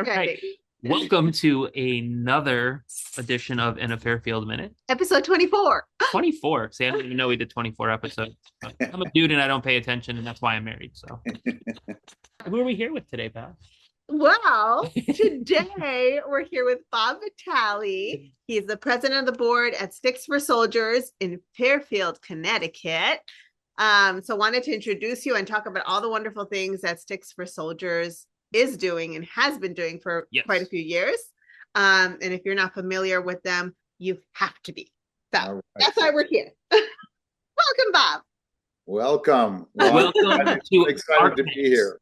All right. Welcome to another edition of In a Fairfield Minute. Episode 24. 24. See, I didn't even know we did 24 episodes. But I'm a dude and I don't pay attention, and that's why I'm married. So, who are we here with today, Beth? Well, today we're here with Bob Vitale. He's the president of the board at Sticks for Soldiers in Fairfield, Connecticut. So wanted to introduce you and talk about all the wonderful things that Sticks for Soldiers is doing and has been doing for quite a few years. And if you're not familiar with them, you have to be. So that's why we're here. Welcome, Bob. Welcome. Welcome to excited to be here.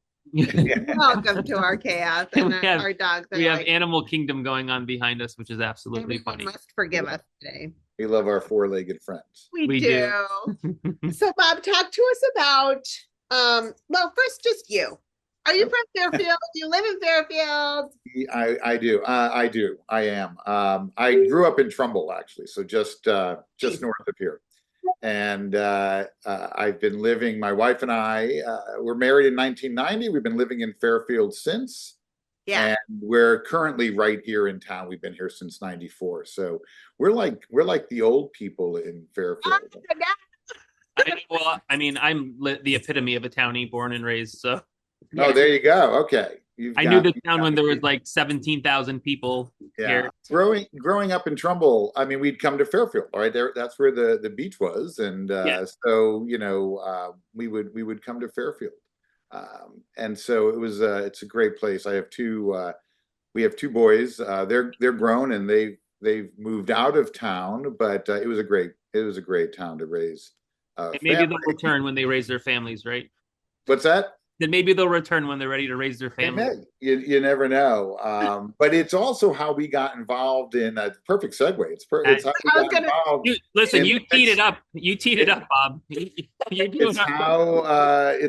Welcome to our chaos and our dogs. We have Animal Kingdom going on behind us, which is absolutely funny. Must forgive us today. We love our four-legged friends. We do. So, Bob, talk to us about. Well, first, just you. Are you from Fairfield? Do you live in Fairfield? I do. I am. I grew up in Trumbull, actually, so just north of here. And I've been living. My wife and I were married in 1990. We've been living in Fairfield since. Yeah. And we're currently right here in town. We've been here since '94. So we're like the old people in Fairfield. Well, I mean, I'm the epitome of a townie, born and raised. So. Oh, there you go. Okay. I knew the town when there was like 17,000 people here. Growing up in Trumbull, I mean, we'd come to Fairfield, right there. That's where the beach was, and so we would come to Fairfield, and so it was. It's a great place. I have two. We have two boys. They're grown and they've moved out of town, but it was a great town to raise. Maybe they'll return when they raise their families, right? What's that? Then maybe they'll return when they're ready to raise their family. You never know. But it's also how we got involved in a perfect segue. It's how we got involved. You teed it up. You teed it up, Bob. It's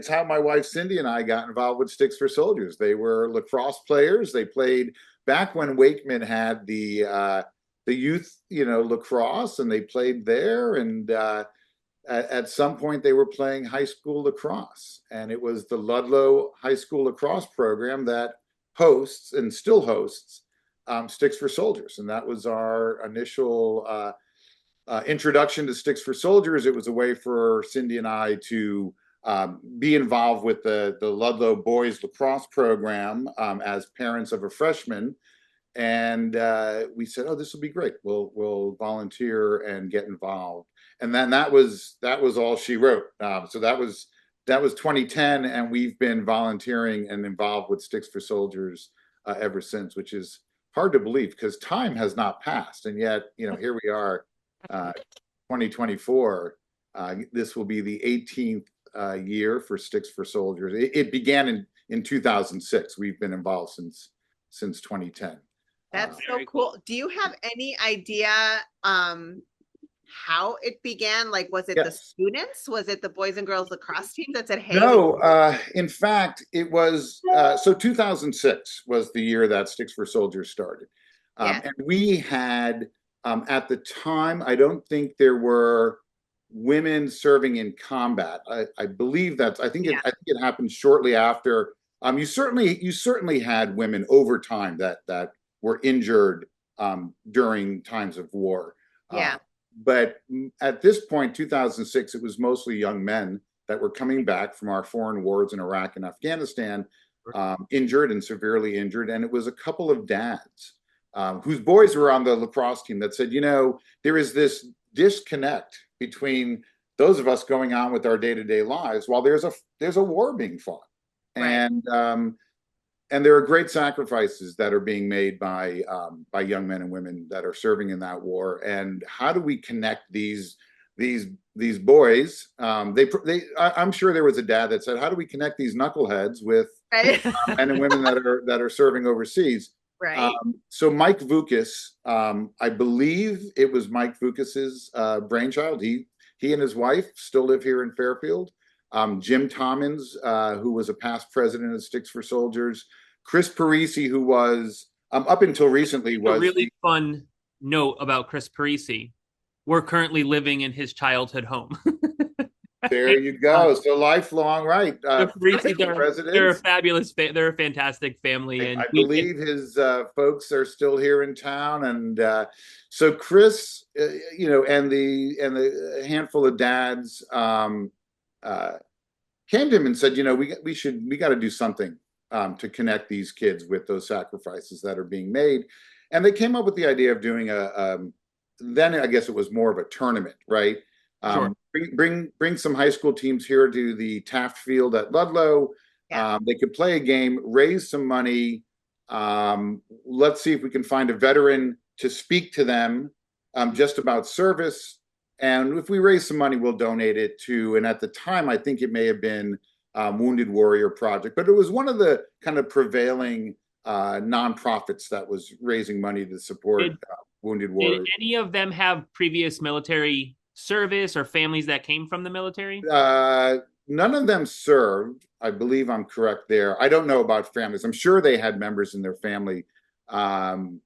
how my wife Cindy and I got involved with Sticks for Soldiers. They were lacrosse players. They played back when Wakeman had the youth, lacrosse, and they played there. And at some point, they were playing high school lacrosse, and it was the Ludlowe High School lacrosse program that hosts and still hosts Sticks for Soldiers, and that was our initial introduction to Sticks for Soldiers. It was a way for Cindy and I to be involved with the Ludlowe boys lacrosse program as parents of a freshman, and we said, "Oh, this will be great. We'll volunteer and get involved." And then that was all she wrote. So that was 2010, and we've been volunteering and involved with Sticks for Soldiers ever since, which is hard to believe because time has not passed, and yet here we are, 2024. This will be the 18th year for Sticks for Soldiers. It began in 2006. We've been involved since 2010. That's so cool. Do you have any idea how it began? Like, was it the students? Was it the boys and girls lacrosse team that said, "Hey"? No, in fact, it was. So 2006 was the year that Sticks for Soldiers started, and we had at the time. I don't think there were women serving in combat. I believe that's. I think it happened shortly after. You certainly had women over time that were injured during times of war. But at this point, 2006, it was mostly young men that were coming back from our foreign wars in Iraq and Afghanistan, injured and severely injured. And it was a couple of dads whose boys were on the lacrosse team that said, there is this disconnect between those of us going on with our day-to-day lives while there's a war being fought. Right. And there are great sacrifices that are being made by young men and women that are serving in that war. And how do we connect these boys? I'm sure there was a dad that said, "How do we connect these knuckleheads with men and women that are serving overseas?" Right. So Mike Vukas, I believe it was Mike Vukas's brainchild. He and his wife still live here in Fairfield. Jim Tommins, who was a past president of Sticks for Soldiers, Chris Parisi, who was up until recently was a really fun note about Chris Parisi. We're currently living in his childhood home. There you go. So lifelong, right? They're a Presidents. fabulous, they're a fantastic family, and I believe his folks are still here in town, and so Chris, and the handful of dads uh, came to him and said, we got to do something to connect these kids with those sacrifices that are being made, and they came up with the idea of doing then I guess it was more of a tournament, right? Sure. Bring some high school teams here to the Taft Field at Ludlowe. Yeah. They could play a game, raise some money. Let's see if we can find a veteran to speak to them just about service. And if we raise some money, we'll donate it to, and at the time, I think it may have been Wounded Warrior Project, but it was one of the kind of prevailing nonprofits that was raising money to support Wounded Warriors. Did any of them have previous military service or families that came from the military? None of them served. I believe I'm correct there. I don't know about families. I'm sure they had members in their family. That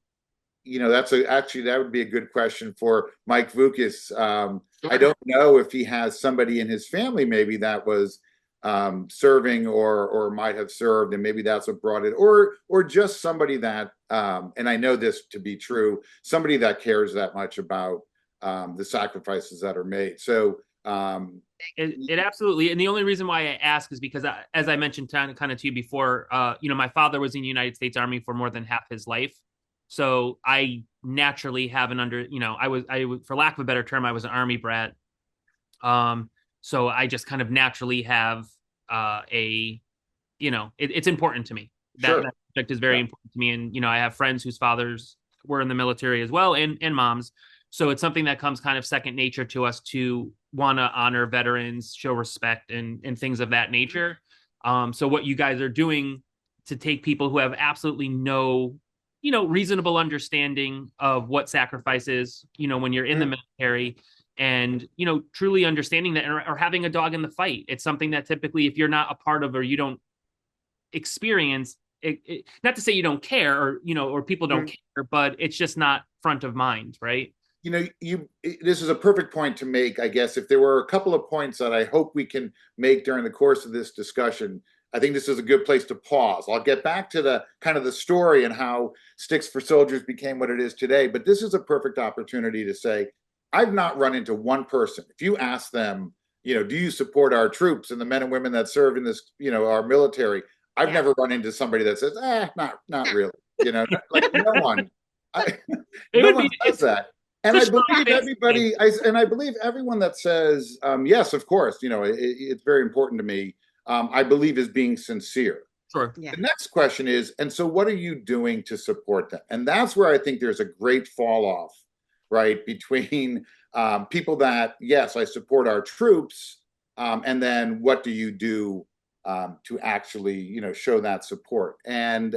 would be a good question for Mike Vukas. Sure. I don't know if he has somebody in his family maybe that was serving or might have served, and maybe that's what brought it, or just somebody that, and I know this to be true, somebody that cares that much about the sacrifices that are made. So it absolutely, and the only reason why I ask is because, as I mentioned kind of to you before, my father was in the United States Army for more than half his life, so I naturally have for lack of a better term, I was an Army brat. So I just kind of naturally have it's important to me. Sure. That subject is very important to me, and I have friends whose fathers were in the military as well, and moms. So it's something that comes kind of second nature to us to want to honor veterans, show respect, and things of that nature. So what you guys are doing to take people who have absolutely no, reasonable understanding of what sacrifice is, when you're in the military, and, truly understanding that, or having a dog in the fight. It's something that typically, if you're not a part of, or you don't experience it, not to say you don't care, or people don't care, but it's just not front of mind, right? This is a perfect point to make, I guess. If there were a couple of points that I hope we can make during the course of this discussion, I think this is a good place to pause. I'll get back to the kind of the story and how Sticks for Soldiers became what it is today, but this is a perfect opportunity to say, I've not run into one person. If you ask them, do you support our troops and the men and women that serve in this, our military? I've never run into somebody that says, not really. Like no one. No one does that. And I believe everybody, I believe everyone that says, yes, of course, it's very important to me, I believe is being sincere. Sure. Yeah. The next question is, and so what are you doing to support them? And that's where I think there's a great fall off, right, between people that, yes, I support our troops, and then what do you do to actually, show that support? And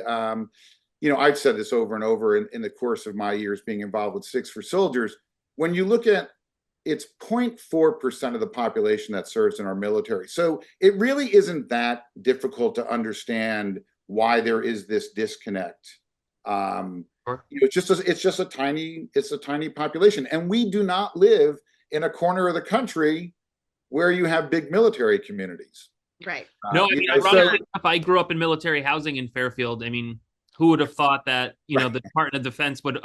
I've said this over and over in the course of my years being involved with Sticks for Soldiers. When you look at, it's 0.4% of the population that serves in our military. So it really isn't that difficult to understand why there is this disconnect. Sure. It's just a tiny population, and we do not live in a corner of the country where you have big military communities. Right. No, I mean, ironically enough, I grew up in military housing in Fairfield. I mean, who would have thought that, the Department of Defense would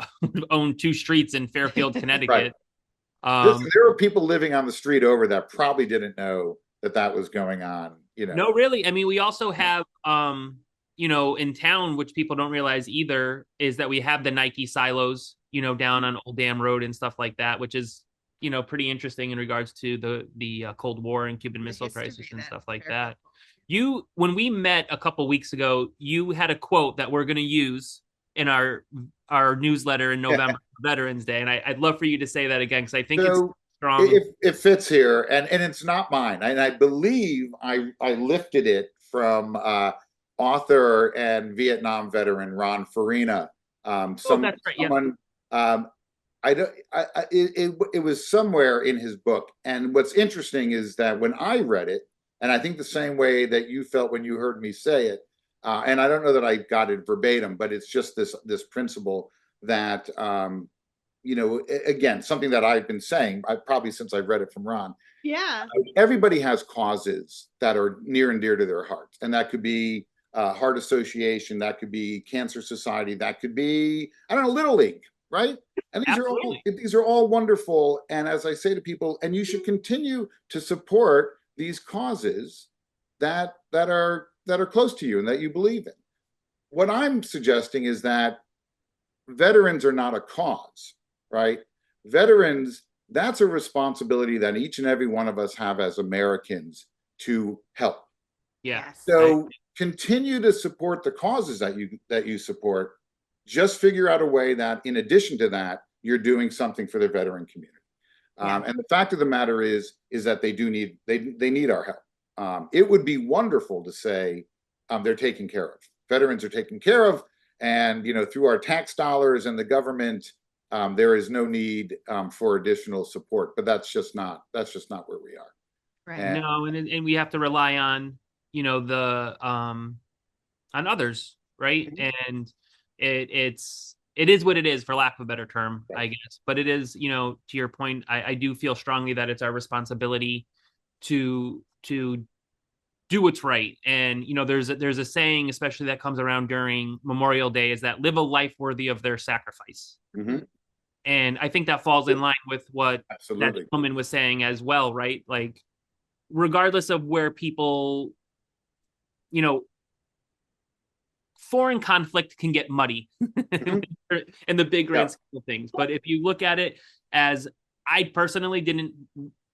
own 2 streets in Fairfield, Connecticut? Right. There were people living on the street over that probably didn't know that was going on. No, really. I mean, we also have, in town, which people don't realize either, is that we have the Nike silos, down on Old Dam Road and stuff like that, which is, pretty interesting in regards to the Cold War and Cuban Missile Crisis and stuff like that. When we met a couple weeks ago, you had a quote that we're going to use in our newsletter in November, Veterans Day, and I'd love for you to say that again, because I think it's strong. It fits here, and it's not mine, and I believe I lifted it from author and Vietnam veteran Ron Farina. That's right. Someone, it was somewhere in his book, and what's interesting is that when I read it, and I think the same way that you felt when you heard me say it, and I don't know that I got it verbatim, but it's just this principle that again, something that I've been saying, probably since I've read it from Ron. Yeah. Everybody has causes that are near and dear to their hearts, and that could be Heart Association, that could be Cancer Society, that could be, I don't know, Little League, right? And these are all wonderful. And as I say to people, and you should continue to support these causes that are close to you and that you believe in. What I'm suggesting is that veterans are not a cause, right? Veterans, that's a responsibility that each and every one of us have as Americans to help. Yes. So continue to support the causes that you support. Just figure out a way that, in addition to that, you're doing something for the veteran community. And the fact of the matter is that they need our help. It would be wonderful to say they're taken care of. Veterans are taken care of, and through our tax dollars and the government, there is no need for additional support. But that's just not where we are. Right. And we have to rely on on others, right? And it is what it is, for lack of a better term, I guess. But it is, to your point, I do feel strongly that it's our responsibility to do what's right. And there's a saying, especially that comes around during Memorial Day, is that live a life worthy of their sacrifice. Mm-hmm. And I think that falls in line with what Absolutely. that woman was saying as well, right? Like, regardless of where people, foreign conflict can get muddy in the big grand scheme of things. But if you look at it as, I personally didn't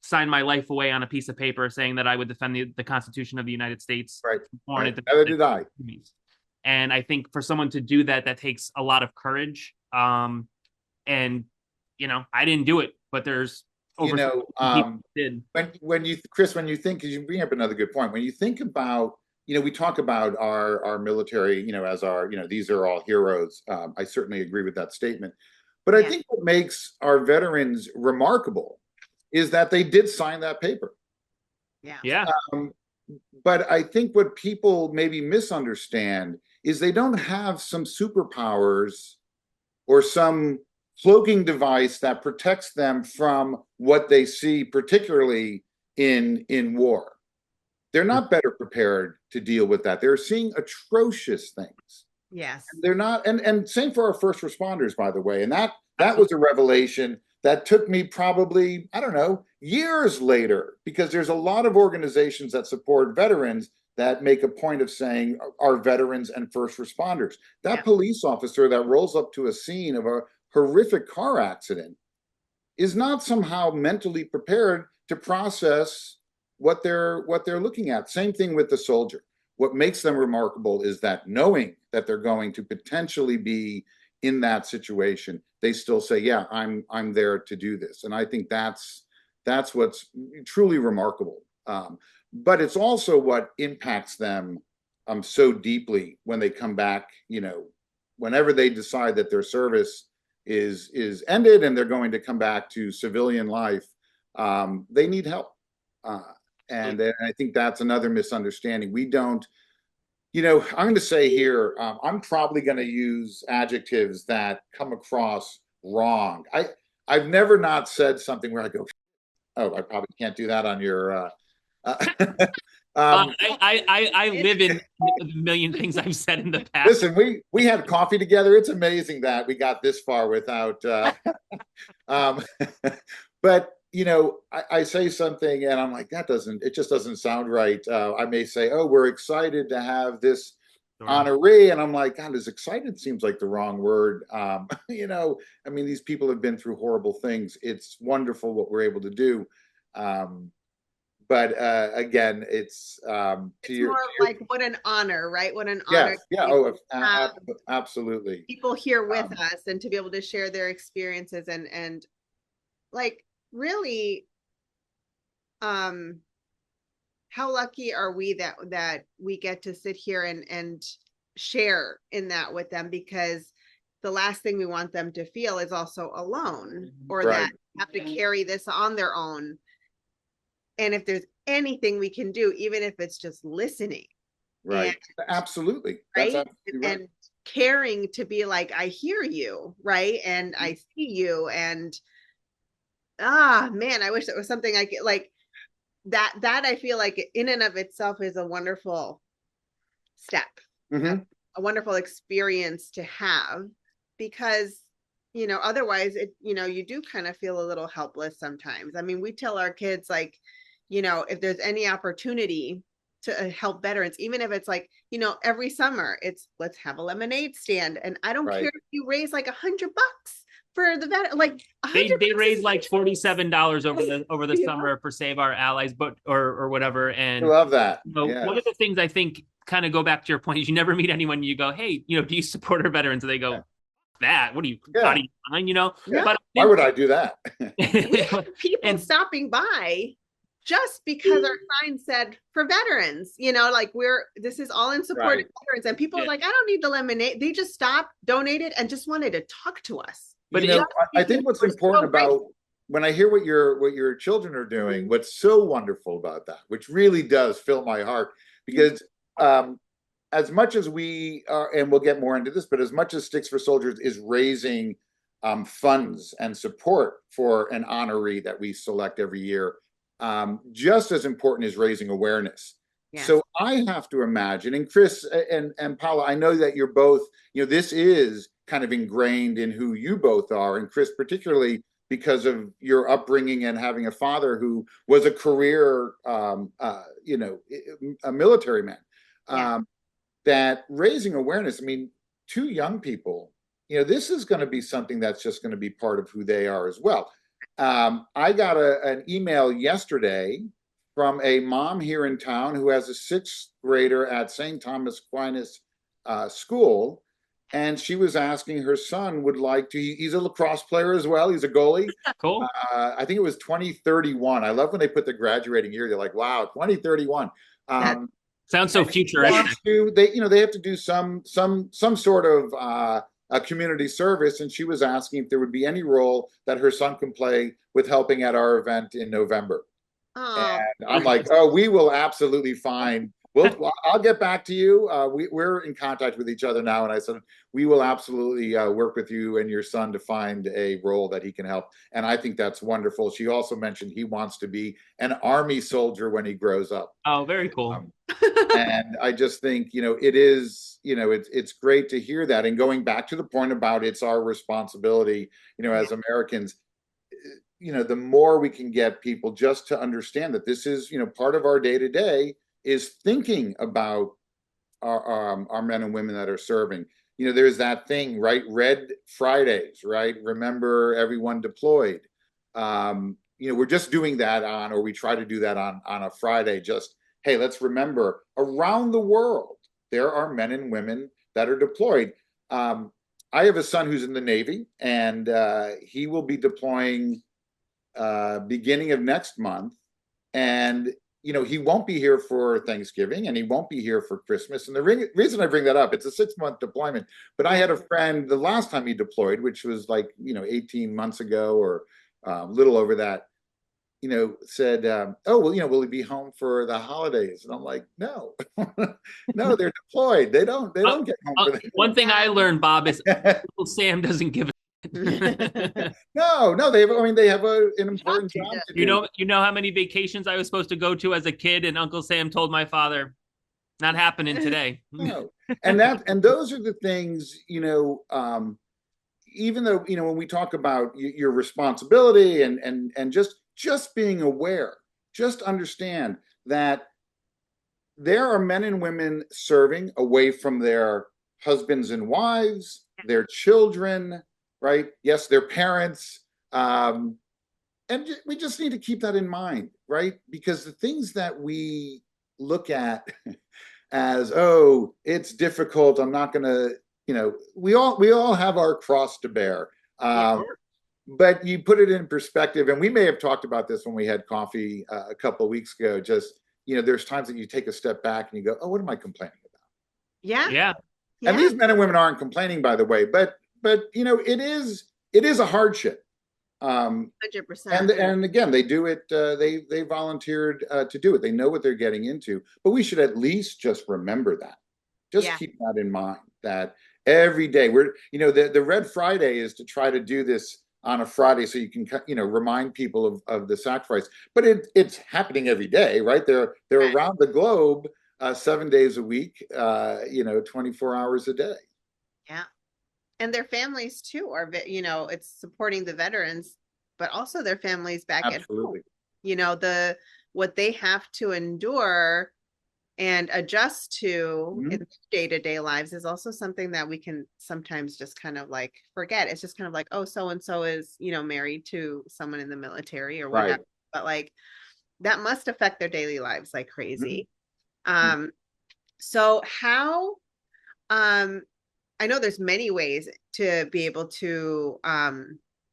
sign my life away on a piece of paper saying that I would defend the Constitution of the United States. Right. Neither did I. And I think for someone to do that takes a lot of courage. And I didn't do it, but there's did. When you think, because you bring up another good point, when you think about, we talk about our military, as our, these are all heroes. I certainly agree with that statement. But I think what makes our veterans remarkable is that they did sign that paper. Yeah. But I think what people maybe misunderstand is they don't have some superpowers or some cloaking device that protects them from what they see, particularly in war. They're not better prepared to deal with that. They're seeing atrocious things. Yes. They're not, and same for our first responders, by the way. And that was a revelation that took me probably, I don't know, years later, because there's a lot of organizations that support veterans that make a point of saying our veterans and first responders. That police officer that rolls up to a scene of a horrific car accident is not somehow mentally prepared to process what they're looking at. Same thing with the soldier. What makes them remarkable is that knowing that they're going to potentially be in that situation, they still say, yeah, I'm there to do this. And I think that's what's truly remarkable. But it's also what impacts them so deeply when they come back, whenever they decide that their service is ended and they're going to come back to civilian life, they need help. And I think that's another misunderstanding. We don't, I'm going to say here, I'm probably going to use adjectives that come across wrong. I've never not said something where I go, oh, I probably can't do that on your. I live in a million things I've said in the past. Listen, we had coffee together. It's amazing that we got this far without. But I say something and I'm like, it just doesn't sound right. I may say, oh, we're excited to have this honoree. And I'm like, God, is excited seems like the wrong word. These people have been through horrible things. It's wonderful what we're able to do. But again, it's more like what an honor, right? What an honor. Yeah. Oh, absolutely. People here with us and to be able to share their experiences and like, really, how lucky are we that we get to sit here and share in that with them, because the last thing we want them to feel is also alone, or that have to carry this on their own. And if there's anything we can do, even if it's just listening, right? Absolutely, right? That's absolutely right. And caring to be like, I hear you, right? And I see you. And man, I wish it was something I could like that I feel like in and of itself is a wonderful step, Mhm. a wonderful experience to have, because otherwise you do kind of feel a little helpless sometimes. I mean, we tell our kids, like, if there's any opportunity to help veterans, even if it's like, every summer, it's let's have a lemonade stand, and I don't care if you raise like $100 for the vet, like they raised like $47 over the summer for Save Our Allies, but or whatever. And I love that. One of the things I think kind of go back to your point is you never meet anyone, you go, hey, do you support our veterans? And they go, that what are you out of your mind, But why would I do that? People stopping by just because our sign said for veterans, like this is all in support of veterans, and people are like, I don't need the lemonade. They just stopped, donated, and just wanted to talk to us. But I think what's important about when I hear what your children are doing, what's so wonderful about that, which really does fill my heart, because as much as we are, and we'll get more into this, but as much as Sticks for Soldiers is raising funds and support for an honoree that we select every year, just as important is raising awareness. Yes. So I have to imagine, and Chris and Paula, I know that you're both, this is kind of ingrained in who you both are, and Chris particularly because of your upbringing and having a father who was a career, a military man. That raising awareness, I mean, to young people, this is going to be something that's just going to be part of who they are as well. I got an email yesterday from a mom here in town who has a 6th grader at St. Thomas Aquinas school. And she was asking her son would like to, he's a lacrosse player as well. He's a goalie. Cool. I think it was 2031. I love when they put the graduating year. They're like, wow, 2031. Sounds so futuristic. They have to do some sort of a community service, and she was asking if there would be any role that her son can play with helping at our event in November. And I'm like, we will absolutely find. I'll get back to you. We're in contact with each other now, and I said we will absolutely work with you and your son to find a role that he can help. And I think that's wonderful. She also mentioned he wants to be an Army soldier when he grows up. Oh, very cool. And I just think it is it's great to hear that. And going back to the point about it's our responsibility, as Americans. The more we can get people just to understand that this is part of our day to day. Is thinking about our men and women that are serving. There's that thing, right? Red Fridays, right? Remember everyone deployed. We're just doing that or we try to do that on a Friday. Just, hey, let's remember around the world, there are men and women that are deployed. I have a son who's in the Navy, and he will be deploying beginning of next month. And he won't be here for Thanksgiving, and he won't be here for Christmas. And the reason I bring that up, it's a 6-month deployment. But I had a friend the last time he deployed, which was like 18 months ago or a little over that. Said, will he be home for the holidays? And I'm like, no, no, they're deployed. They don't get home for that. One thing I learned, Bob, is Uncle Sam doesn't give a No, they have an important job to do. You know how many vacations I was supposed to go to as a kid, and Uncle Sam told my father, not happening today. No. And those are the things, even though, when we talk about your responsibility and just being aware, just understand that there are men and women serving away from their husbands and wives, their children, right? Yes, their parents. And we just need to keep that in mind, right? Because the things that we look at as, it's difficult, I'm not going to, we all have our cross to bear. But you put it in perspective, and we may have talked about this when we had coffee a couple of weeks ago, just, there's times that you take a step back and you go, what am I complaining about? Yeah. And these men and women aren't complaining, by the way, but it is a hardship. 100%. And again, they do it. They volunteered to do it. They know what they're getting into. But we should at least just remember that. Just keep that in mind. That every day. The Red Friday is to try to do this on a Friday so you can, remind people of the sacrifice. But it's happening every day, right? They're Right. around the globe 7 days a week, 24 hours a day. Yeah. And their families too it's supporting the veterans, but also their families back at home. Absolutely. What they have to endure and adjust to in day-to-day lives is also something that we can sometimes just kind of like forget. It's just kind of like, oh, so and so is, married to someone in the military or whatever. Right. But like that must affect their daily lives like crazy. So how I know there's many ways to be able to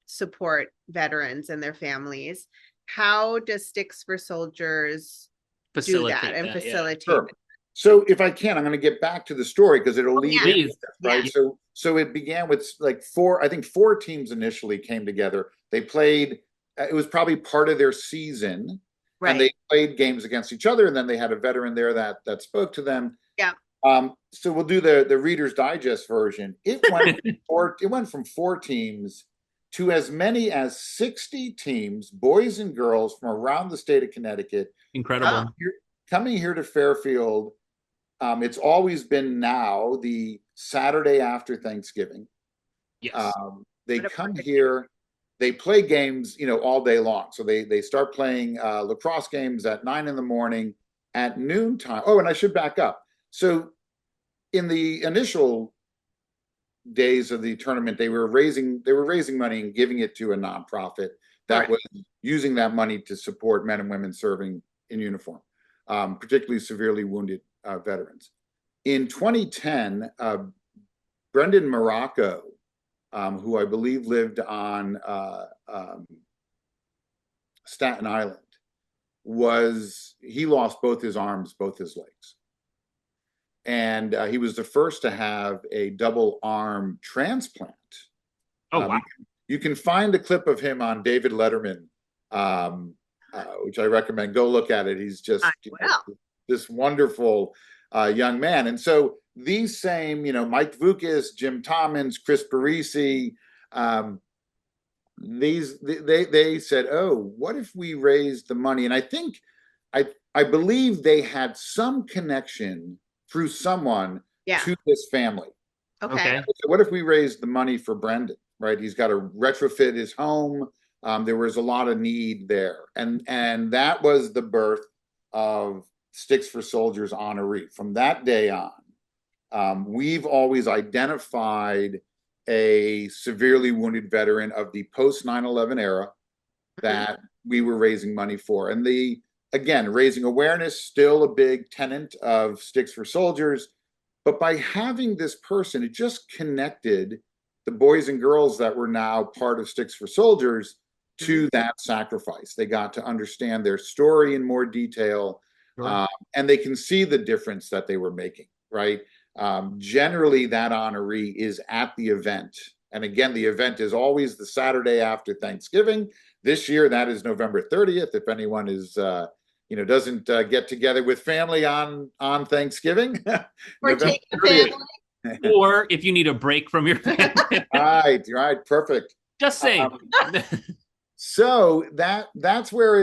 support veterans and their families. How does Sticks for Soldiers do that and facilitate? Sure. So if I can, I'm going to get back to the story because it'll lead into this, right? Yeah. So it began with like four teams initially came together. They played, it was probably part of their season. Right. And they played games against each other, and then they had a veteran there that spoke to them. Yeah. So we'll do the Reader's Digest version. It went from four teams to as many as 60 teams, boys and girls from around the state of Connecticut. Incredible. Coming here to Fairfield. It's always been now the Saturday after Thanksgiving. Yes. They come here. They play games, all day long. So they start playing lacrosse games at 9 a.m. at noontime. Oh, and I should back up. So in the initial days of the tournament, they were raising money and giving it to a nonprofit that was using that money to support men and women serving in uniform, particularly severely wounded veterans. In 2010, Brendan Morocco, who I believe lived on Staten Island, he lost both his arms, both his legs. And he was the first to have a double arm transplant. Oh, wow. You can find a clip of him on David Letterman, which I recommend. Go look at it. He's just this wonderful young man. And so these same, Mike Vukas, Jim Tommins, Chris Parisi, they said, oh, what if we raised the money? And I believe they had some connection through someone to this family. Okay. So what if we raised the money for Brendan, right? He's got to retrofit his home. There was a lot of need there. And that was the birth of Sticks for Soldiers honoree. From that day on, we've always identified a severely wounded veteran of the post 9/11 era that we were raising money for. And again, raising awareness, still a big tenet of Sticks for Soldiers. But by having this person, it just connected the boys and girls that were now part of Sticks for Soldiers to that sacrifice. They got to understand their story in more detail. Sure. And they can see the difference that they were making, right? Generally, that honoree is at the event. And again, the event is always the Saturday after Thanksgiving. This year, that is November 30th. If anyone is, doesn't get together with family on Thanksgiving. Or take the family. Or if you need a break from your family. Right. Perfect. Just saying. So that's where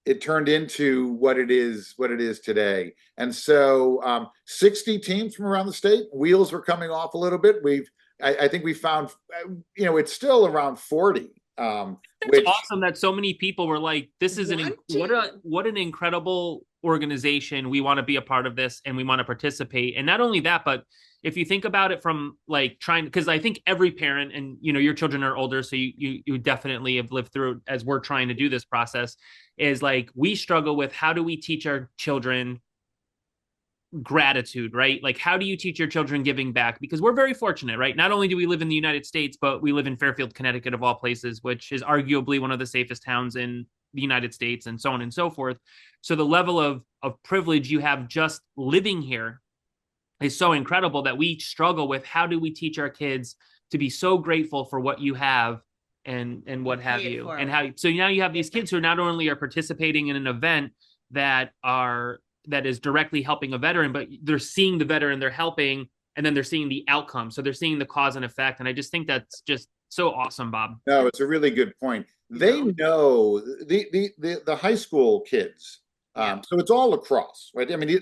it turned into what it is today. And so 60 teams from around the state. Wheels were coming off a little bit. I think we found, it's still around 40. It's awesome that so many people were like, this is what an incredible organization. We want to be a part of this and we want to participate. And not only that, but if you think about it from like because I think every parent, and your children are older, so you definitely have lived through as we're trying to do this process, is like we struggle with how do we teach our children gratitude, right? Like how do you teach your children giving back? Because we're very fortunate, right? Not only do we live in the United States, but we live in Fairfield, Connecticut, of all places, which is arguably one of the safest towns in the United States, and so on and so forth. So the level of privilege you have just living here is so incredible that we struggle with how do we teach our kids to be so grateful for what you have and what have you. And so now you have these kids who not only are participating in an event that are that is directly helping a veteran, but they're seeing the veteran they're helping, and then they're seeing the outcome. So they're seeing the cause and effect. And I just think that's just so awesome, Bob. No, it's a really good point. They know the high school kids. So it's all lacrosse, right? I mean,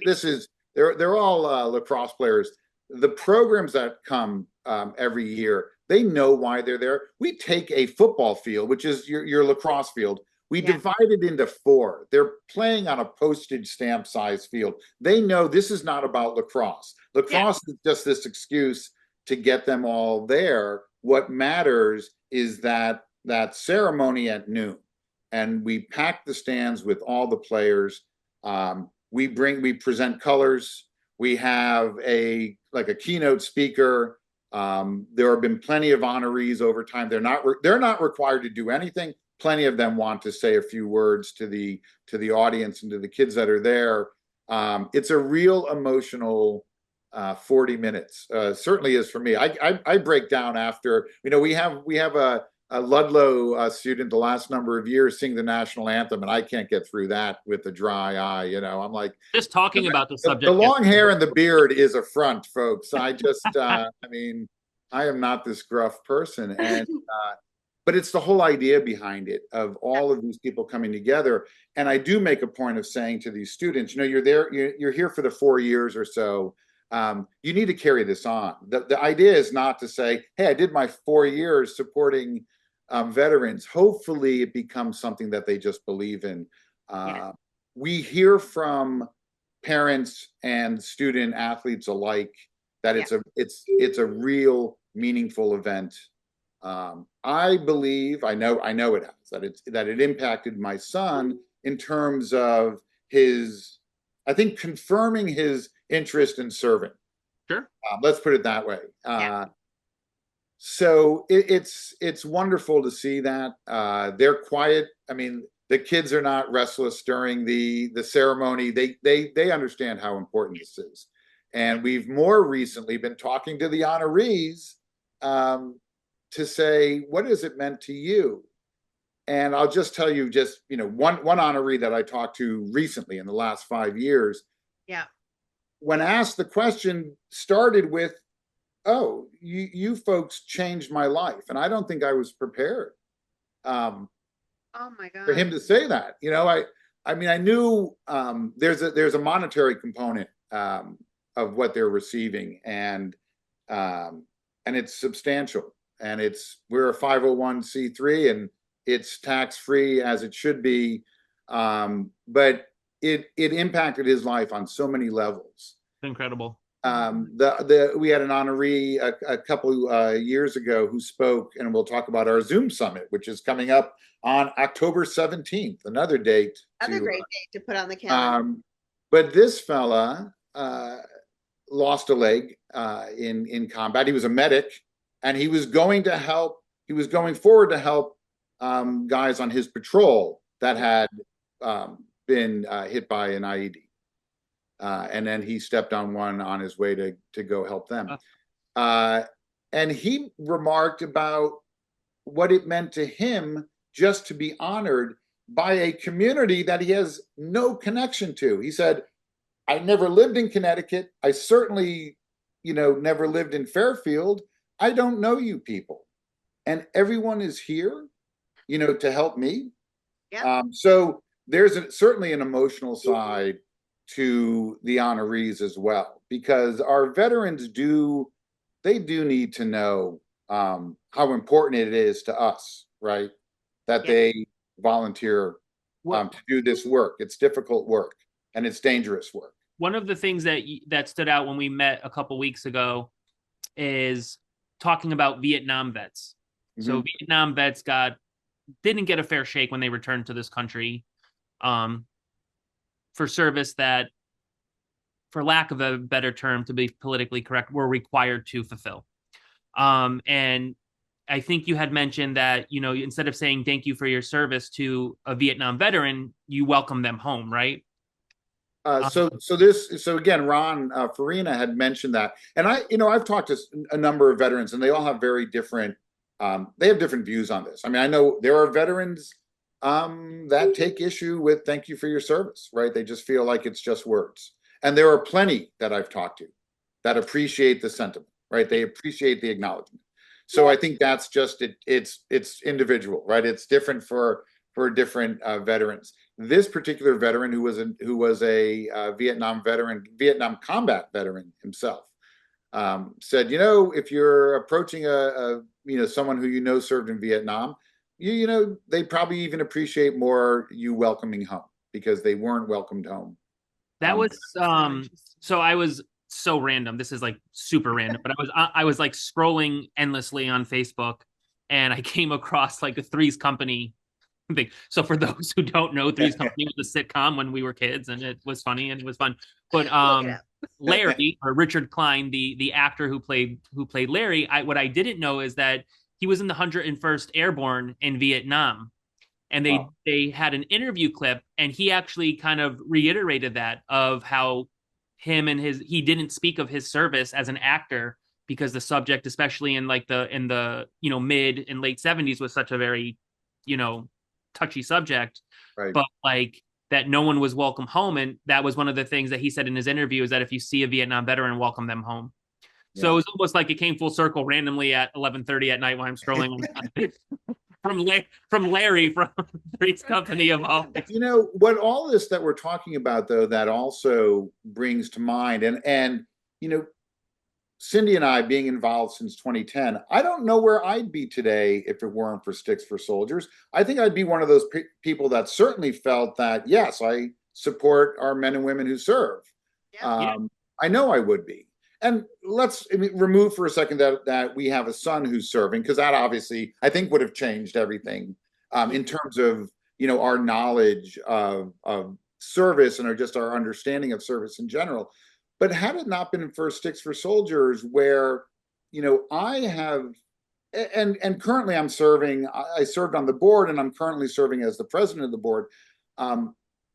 they're all lacrosse players. The programs that come every year, they know why they're there. We take a football field, which is your lacrosse field. We divide it into 4. They're playing on a postage stamp size field. They know this is not about lacrosse. Lacrosse is just this excuse to get them all there. What matters is that ceremony at noon, and we pack the stands with all the players. We present colors. We have a keynote speaker. There have been plenty of honorees over time. They're not required to do anything. Plenty of them want to say a few words to the audience and to the kids that are there. It's a real emotional 40 minutes. Certainly is for me. I break down after, we have a Ludlowe student the last number of years sing the national anthem, and I can't get through that with a dry eye. I'm like, just talking about the subject. The long hair and the beard is a front, folks. I just, I am not this gruff person, and but it's the whole idea behind it of all of these people coming together. And I do make a point of saying to these students, you're here for the 4 years or so. You need to carry this on. The idea is not to say, hey, I did my 4 years supporting veterans. Hopefully it becomes something that they just believe in. We hear from parents and student athletes alike that it's a real meaningful event. I believe, I know it has, that it impacted my son in terms of confirming his interest in serving. Sure. Let's put it that way. So it's wonderful to see that. They're quiet. I mean, the kids are not restless during the ceremony. They understand how important this is. And we've more recently been talking to the honorees to say, what has it meant to you? And I'll just tell you one honoree that I talked to recently in the last 5 years. Yeah. When asked the question, started with, oh, you folks changed my life. And I don't think I was prepared. Oh my God. For him to say that. I knew there's a monetary component of what they're receiving, and it's substantial. And we're a 501c3, and it's tax-free as it should be. But it impacted his life on so many levels. Incredible. We had an honoree a couple years ago who spoke, and we'll talk about our Zoom summit, which is coming up on October 17th, another great date to put on the calendar. But this fella lost a leg in combat. He was a medic, and he was going forward to help guys on his patrol that had been hit by an IED. And then he stepped on one on his way to go help them. And he remarked about what it meant to him just to be honored by a community that he has no connection to. He said, I never lived in Connecticut. I certainly, never lived in Fairfield. I don't know you people. And everyone is here, to help me. Yeah. So there's certainly an emotional side to the honorees as well, because our veterans do need to know how important it is to us, right? That they volunteer to do this work. It's difficult work, and it's dangerous work. One of the things that stood out when we met a couple weeks ago is talking about Vietnam vets. Mm-hmm. So Vietnam vets didn't get a fair shake when they returned to this country for service that, for lack of a better term, to be politically correct, were required to fulfill. And I think you had mentioned that, instead of saying thank you for your service to a Vietnam veteran, you welcome them home, right? So again, Ron Farina had mentioned that, and I've talked to a number of veterans, and they all have very different, they have different views on this. I mean, I know there are veterans that take issue with "thank you for your service," right? They just feel like it's just words. And there are plenty that I've talked to that appreciate the sentiment, right? They appreciate the acknowledgement. So I think that's just it's individual, right? It's different for different veterans. This particular veteran, who was a Vietnam combat veteran himself, said, if you're approaching someone who served in Vietnam, they probably even appreciate more you welcoming home, because they weren't welcomed home. That was so I was so random. This is like super random, but I was like scrolling endlessly on Facebook, and I came across like a Three's Company thing. So for those who don't know, Three's Company was a sitcom when we were kids, and it was funny and it was fun. But Larry, or Richard Klein, the actor who played Larry, what I didn't know is that he was in the 101st Airborne in Vietnam. And they had an interview clip, and he actually kind of reiterated that, of how he didn't speak of his service as an actor, because the subject, especially in like in the mid and late 70s, was such a very touchy subject. Right. But like that no one was welcome home, and that was one of the things that he said in his interview, is that if you see a Vietnam veteran, welcome them home. Yeah. So it was almost like it came full circle randomly at 11:30 at night while I'm scrolling from Larry from Three's Company of all. What all this that we're talking about, though, that also brings to mind, and Cindy and I being involved since 2010, I don't know where I'd be today if it weren't for Sticks for Soldiers. I think I'd be one of those people that certainly felt that, yes, I support our men and women who serve. Yeah. I know I would be. And let's remove for a second that we have a son who's serving, because that obviously, I think, would have changed everything in terms of, our knowledge of service and just our understanding of service in general. But had it not been for Sticks for Soldiers, where, I have, and currently I'm serving, I served on the board, and I'm currently serving as the president of the board.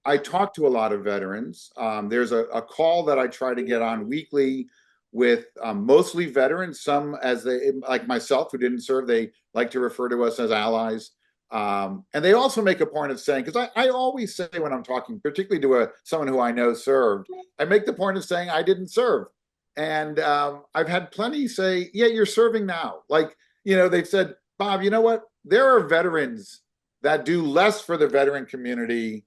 I talk to a lot of veterans. There's a call that I try to get on weekly with mostly veterans, some, as they, like myself, who didn't serve, they like to refer to us as allies. And they also make a point of saying, because I always say when I'm talking, particularly to someone who I know served, I make the point of saying I didn't serve. And I've had plenty say, yeah, you're serving now. Like, they've said, Bob, you know what? There are veterans that do less for the veteran community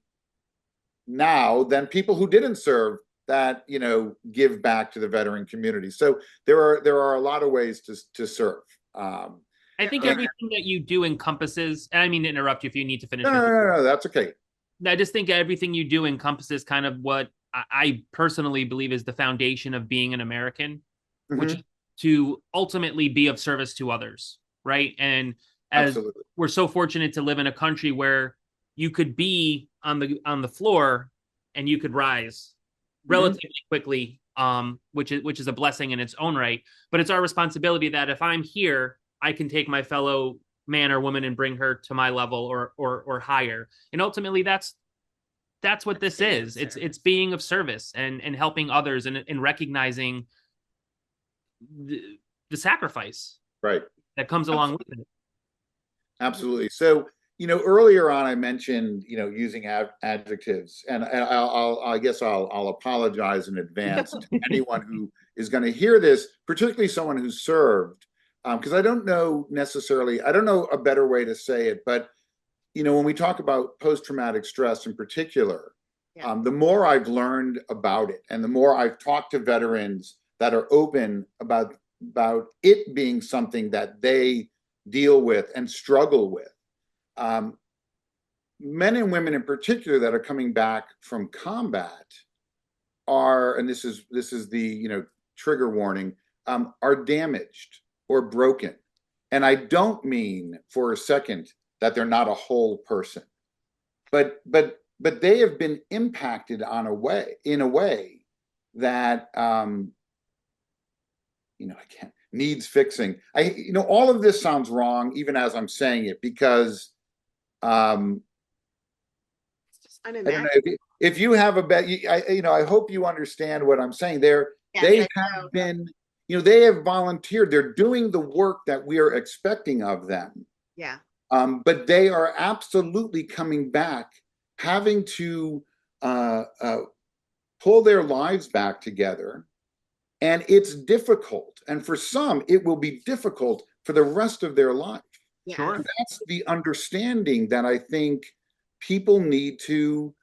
now than people who didn't serve, that give back to the veteran community. So there are a lot of ways to serve. I think everything that you do encompasses, and I mean to interrupt you if you need to finish. No, that's okay. I just think everything you do encompasses kind of what I personally believe is the foundation of being an American, which is to ultimately be of service to others, right? And as we're so fortunate to live in a country where you could be on the floor and you could rise relatively quickly, which is a blessing in its own right. But it's our responsibility that if I'm here, I can take my fellow man or woman and bring her to my level or higher. And ultimately, that's what this is. It's being of service and helping others and recognizing the sacrifice, right, that comes along with it. Absolutely. So, earlier on, I mentioned, using adjectives, and I guess I'll apologize in advance to anyone who is going to hear this, particularly someone who served, because I don't know a better way to say it, but, when we talk about post-traumatic stress in particular, the more I've learned about it, and the more I've talked to veterans that are open about it being something that they deal with and struggle with. Men and women in particular that are coming back from combat are, and this is the trigger warning, are damaged or broken. And I don't mean for a second that they're not a whole person, but they have been impacted in a way that needs fixing. All of this sounds wrong even as I'm saying it, because it's just unimaginable. I don't know if you have a bet. I hope you understand what I'm saying. They have volunteered. They're doing the work that we are expecting of them. Yeah. But they are absolutely coming back, having to pull their lives back together. And it's difficult. And for some, it will be difficult for the rest of their life. Sure. And that's the understanding that I think people need to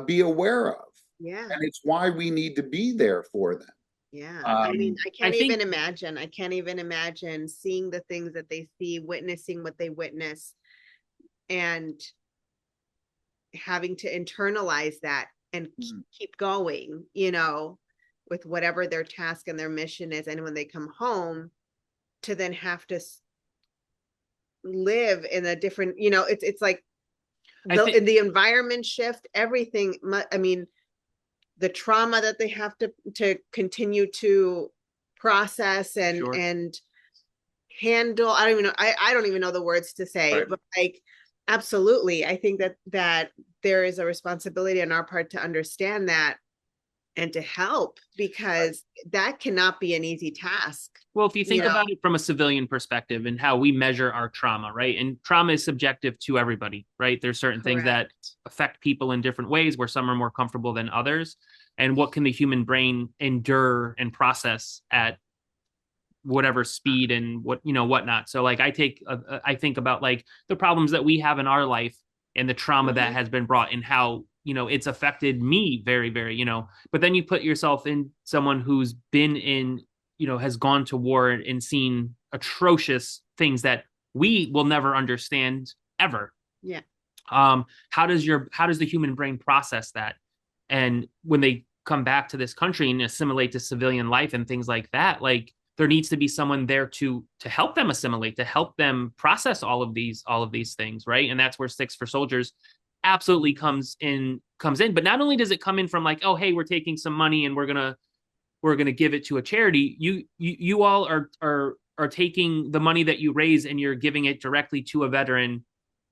be aware of. Yeah. And it's why we need to be there for them. Yeah. I mean, I can't think- even imagine. I can't even imagine seeing the things that they see, witnessing what they witness, and having to internalize that and keep going, you know, with whatever their task and their mission is. And when they come home, to then have to live in a different, you know, it's like in the environment shift, everything. I mean, the trauma that they have to continue to process and Sure. and handle. I don't even know. I don't even know the words to say, Right. but like, absolutely. I think that there is a responsibility on our part to understand that and to help, because that cannot be an easy task. Well, if you think You know? about it from a civilian perspective and how we measure our trauma, right? And trauma is subjective to everybody, right? There's certain things that affect people in different ways, where some are more comfortable than others. And what can the human brain endure and process at whatever speed and whatnot. So like I think about like the problems that we have in our life and the trauma that has been brought, and how, it's affected me very, very, but then you put yourself in someone who's been in, has gone to war and seen atrocious things that we will never understand ever. Yeah. How does the human brain process that? And when they come back to this country and assimilate to civilian life and things like that, like there needs to be someone there to help them assimilate, to help them process all of these things, right? And that's where Sticks for Soldiers absolutely comes in. But not only does it come in from like, oh, hey, we're taking some money and we're gonna give it to a charity. You all are taking the money that you raise and you're giving it directly to a veteran,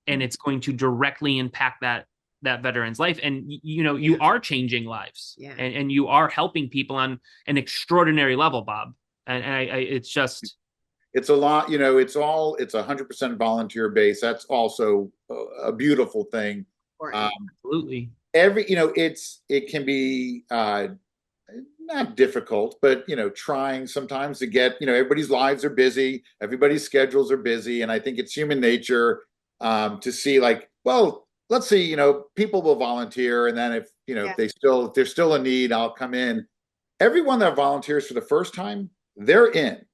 and it's going to directly impact that veteran's life. And you are changing lives, and you are helping people on an extraordinary level, Bob. And it's a lot, it's 100% volunteer based. That's also a beautiful thing. Absolutely. It can be not difficult, but trying sometimes to get, everybody's lives are busy, everybody's schedules are busy, and I think it's human nature to see like, well, let's see, people will volunteer, and then if if there's still a need, I'll come in. Everyone that volunteers for the first time, they're in.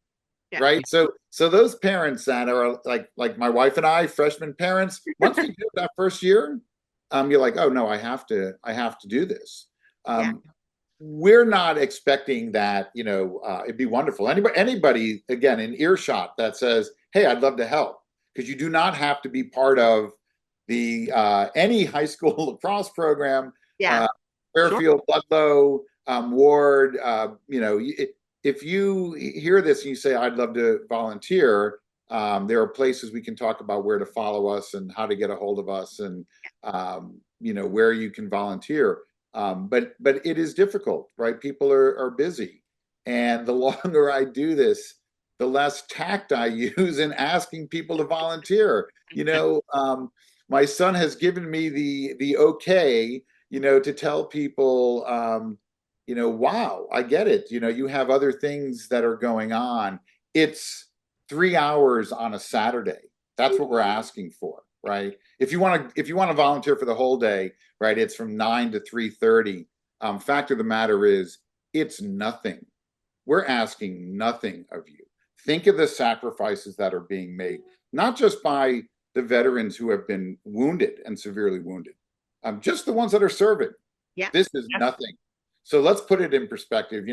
Yeah. Right. So those parents that are like my wife and I, freshman parents, once we do that first year, you're like, oh no, I have to do this. We're not expecting that, it'd be wonderful. Anybody again in earshot that says, hey, I'd love to help, because you do not have to be part of the any high school lacrosse program. Fairfield, Ludlowe, Ward, if you hear this and you say, I'd love to volunteer, there are places we can talk about where to follow us and how to get a hold of us, and where you can volunteer. But it is difficult, right? People are busy, and the longer I do this, the less tact I use in asking people to volunteer. My son has given me the okay, to tell people, wow, I get it. You have other things that are going on. It's 3 hours on a Saturday. That's what we're asking for, right? If you want to volunteer for the whole day, right, it's from 9 to 3:30. Fact of the matter is, it's nothing. We're asking nothing of you. Think of the sacrifices that are being made, not just by the veterans who have been wounded and severely wounded, just the ones that are serving. Yeah. This is nothing. So let's put it in perspective.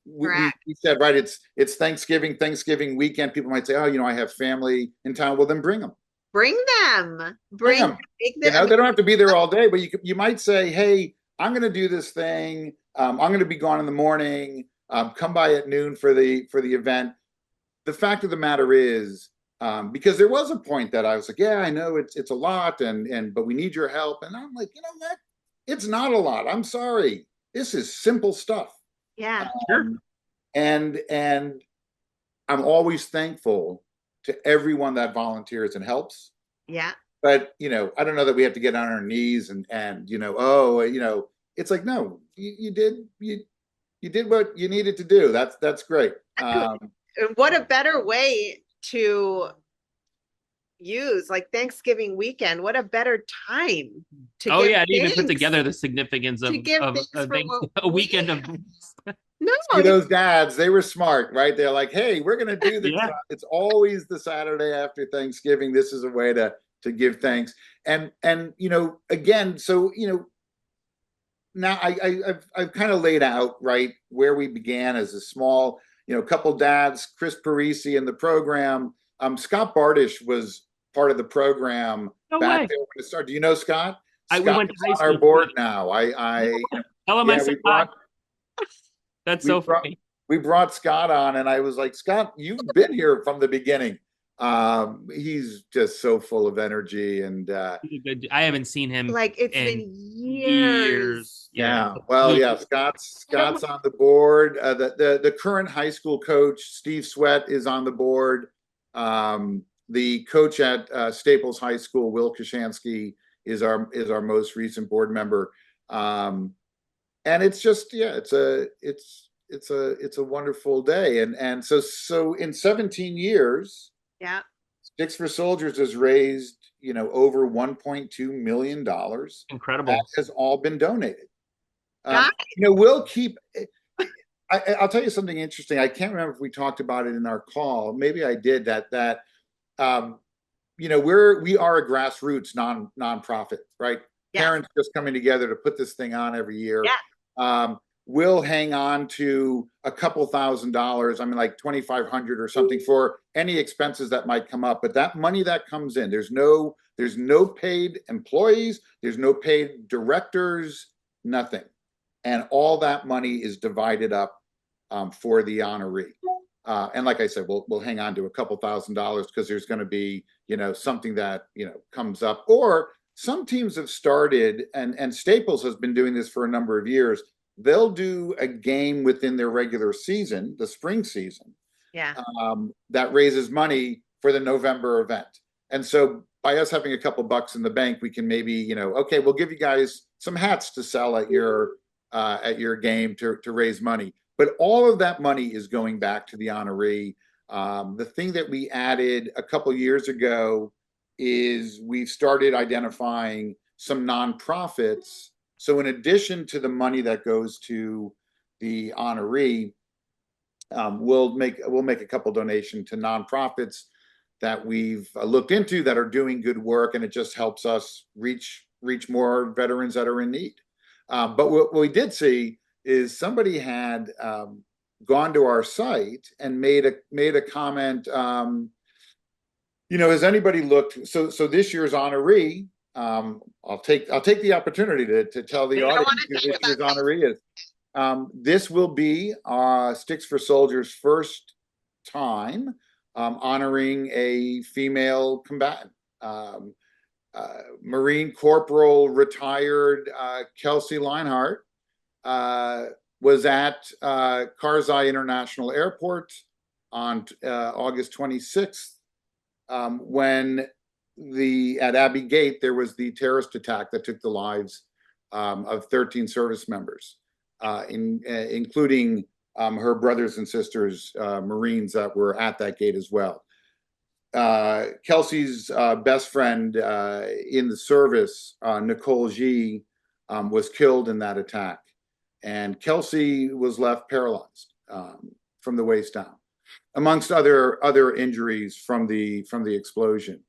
We said, right, it's Thanksgiving weekend. People might say, oh, I have family in town. Well, then bring them. Bring them. Bring them. They don't have to be there all day, but you might say, hey, I'm going to do this thing. I'm going to be gone in the morning. Come by at noon for the event. The fact of the matter is, because there was a point that I was like, yeah, I know it's a lot, but we need your help. And I'm like, what? It's not a lot. I'm sorry. This is simple stuff. Yeah. Sure. And I'm always thankful to everyone that volunteers and helps. Yeah. But, I don't know that we have to get on our knees and, it's like, no, you did what you needed to do. That's great. And what a better way to use like Thanksgiving weekend. What a better time to Oh give yeah, to even put thanks, together the significance to give of thanks for what a we weekend of have. No, See, those dads, they were smart, right? They're like, hey, we're going to do this. yeah. It's always the Saturday after Thanksgiving. This is a way to give thanks. And again, so now I've kind of laid out, right, where we began as a small, couple dads, Chris Parisi in the program. Scott Bardish was part of the program No back way. there when it started. Do you know Scott? We Scott went to is high on our school board together. now. Tell him I Yeah, said hi. That's we so brought funny. we brought Scott on, and I was like, Scott, you've been here from the beginning. He's just so full of energy, and I haven't seen him like it's in been years. years. Yeah. yeah, well, yeah, Scott's on the board. The current high school coach, Steve Sweat, is on the board. The coach at Staples High School, Will Kashansky, is our most recent board member. And it's just, yeah, it's a wonderful day. And so in 17 years, Yeah. Sticks for Soldiers has raised, over $1.2 million. That Incredible. has all been donated. Guys, We'll keep. I'll tell you something interesting. I can't remember if we talked about it in our call. Maybe I did. Um, we are a grassroots nonprofit, right? yes. Parents just coming together to put this thing on every year. Yeah. We'll hang on to a couple $1,000s. I mean, like 2,500 or something for any expenses that might come up. But that money that comes in, there's no paid employees, there's no paid directors, nothing, and all that money is divided up for the honoree. And like I said, we'll hang on to a couple $1,000s because there's going to be something that comes up. Or some teams have started, and Staples has been doing this for a number of years. They'll do a game within their regular season, the spring season, Yeah. that raises money for the November event. And so by us having a couple bucks in the bank, we can maybe, okay, we'll give you guys some hats to sell at your game to raise money. But all of that money is going back to the honoree. The thing that we added a couple years ago is we've started identifying some nonprofits. So in addition to the money that goes to the honoree, we'll make a couple donations to nonprofits that we've looked into that are doing good work, and it just helps us reach more veterans that are in need. But what we did see is somebody had gone to our site and made a comment. Has anybody looked? So this year's honoree. I'll take the opportunity to tell the audience who this year's honoree is. This will be Sticks for Soldiers' first time honoring a female combatant. Marine Corporal retired Kelsee Lainhart was at Karzai International Airport on August 26th when at Abbey Gate there was the terrorist attack that took the lives of 13 service members, including her brothers and sisters, Marines that were at that gate as well. Kelsee's best friend in the service, Nicole G, was killed in that attack, and Kelsee was left paralyzed from the waist down, amongst other injuries from the explosion.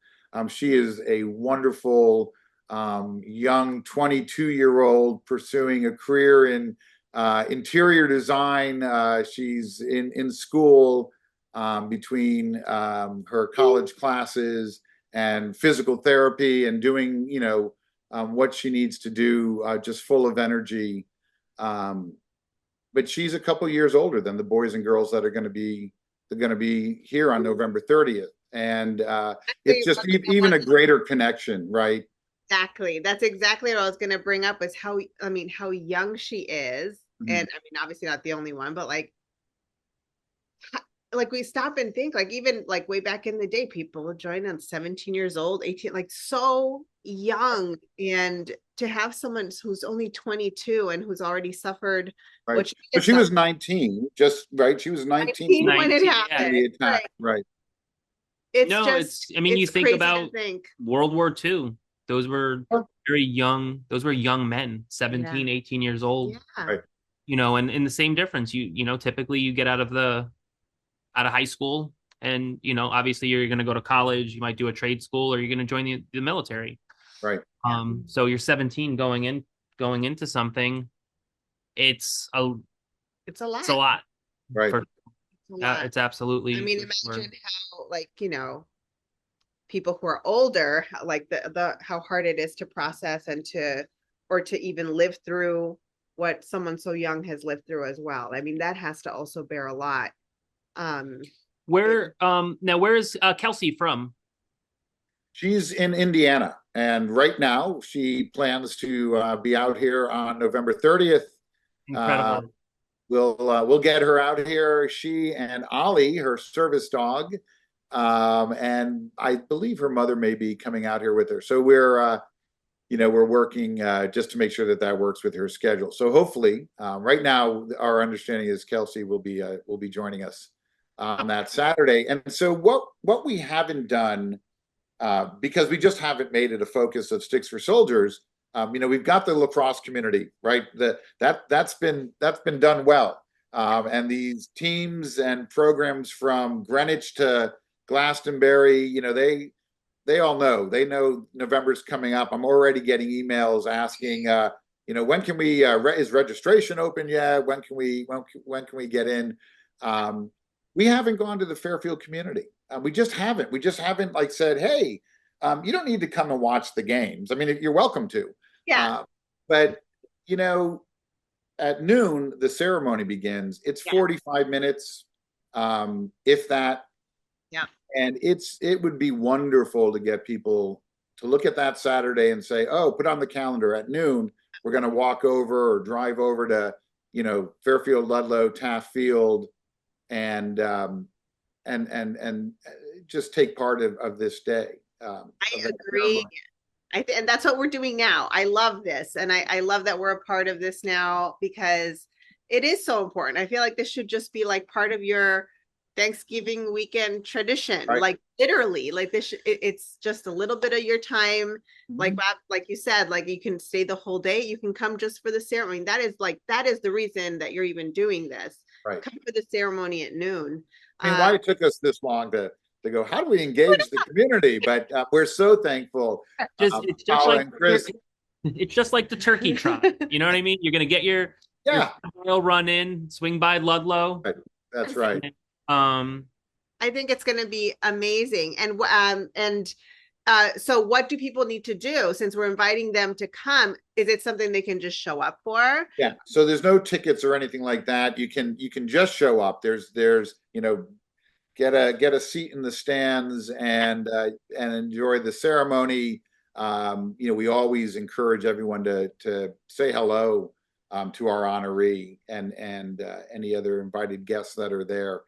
She is a wonderful young 22-year-old pursuing a career in interior design. She's in school between her college classes and physical therapy and doing what she needs to do, just full of energy. But she's a couple years older than the boys and girls that are going to be here on November 30th, and it's just even a greater connection, right? Exactly. That's exactly what I was going to bring up, is how young she is. Mm-hmm. And I mean, obviously not the only one, but like we stop and think, like even like way back in the day, people would join on 17 years old, 18, like so young. And to have someone who's only 22 and who's already suffered Right. what she But had she was suffered, 19, just right. She was 19 when it 19, in yeah. happened. the attack. Right. Right. It's No, just, I mean, you it's think crazy about to think. World War II. Those were very young. Those were young men, 17, 18 years old. Yeah. Right. You know, and in the same difference, you know, typically you get out of high school, and you know, obviously you're going to go to college, you might do a trade school, or you're going to join the military. Right. So you're 17 going into something. It's a It's a lot. it's a lot. Right. For, It's a lot. it's absolutely. I mean, for sure. imagine how, like, you know, people who are older, like the how hard it is to process and to, or to even live through what someone so young has lived through as well. I mean, that has to also bear a lot. Where now where is Kelsee from? She's in Indiana, and right now she plans to be out here on November 30th. Incredible. We'll get her out here. She and Ollie, her service dog, and I believe her mother may be coming out here with her. So we're we're working just to make sure that that works with her schedule. So hopefully, right now our understanding is Kelsee will be joining us on that Saturday. And so what we haven't done, because we just haven't made it a focus of Sticks for Soldiers. We've got the lacrosse community, right? That's been done well, and these teams and programs from Greenwich to Glastonbury, they all know. They know November's coming up. I'm already getting emails asking, when can we? Is registration open yet? When can we get in? We haven't gone to the Fairfield community. We just haven't. We just haven't like said, hey, you don't need to come and watch the games. I mean, you're welcome to. Yeah. But at noon the ceremony begins. It's 45 minutes, if that. Yeah. And it would be wonderful to get people to look at that Saturday and say, oh, put on the calendar at noon. We're going to walk over or drive over to, Fairfield, Ludlowe, Taft Field, and just take part of this day. I agree. And that's what we're doing now. I love this. And I love that we're a part of this now because it is so important. I feel like this should just be like part of your Thanksgiving weekend tradition, right. Like literally, like this, it's just a little bit of your time. Mm-hmm. Like Bob, like you said, like you can stay the whole day. You can come just for the ceremony. That is the reason that you're even doing this. Right. Come for the ceremony at noon. I mean, why it took us this long to go, how do we engage the community? But we're so thankful. It's just like the turkey trot. You know what I mean? You're going to get your run in, swing by Ludlow. Right. That's right. I think it's going to be amazing. And so what do people need to do since we're inviting them to come? Is it something they can just show up for? Yeah. So there's no tickets or anything like that. You can just show up. There's get a seat in the stands and enjoy the ceremony. We always encourage everyone to say hello to our honoree and any other invited guests that are there.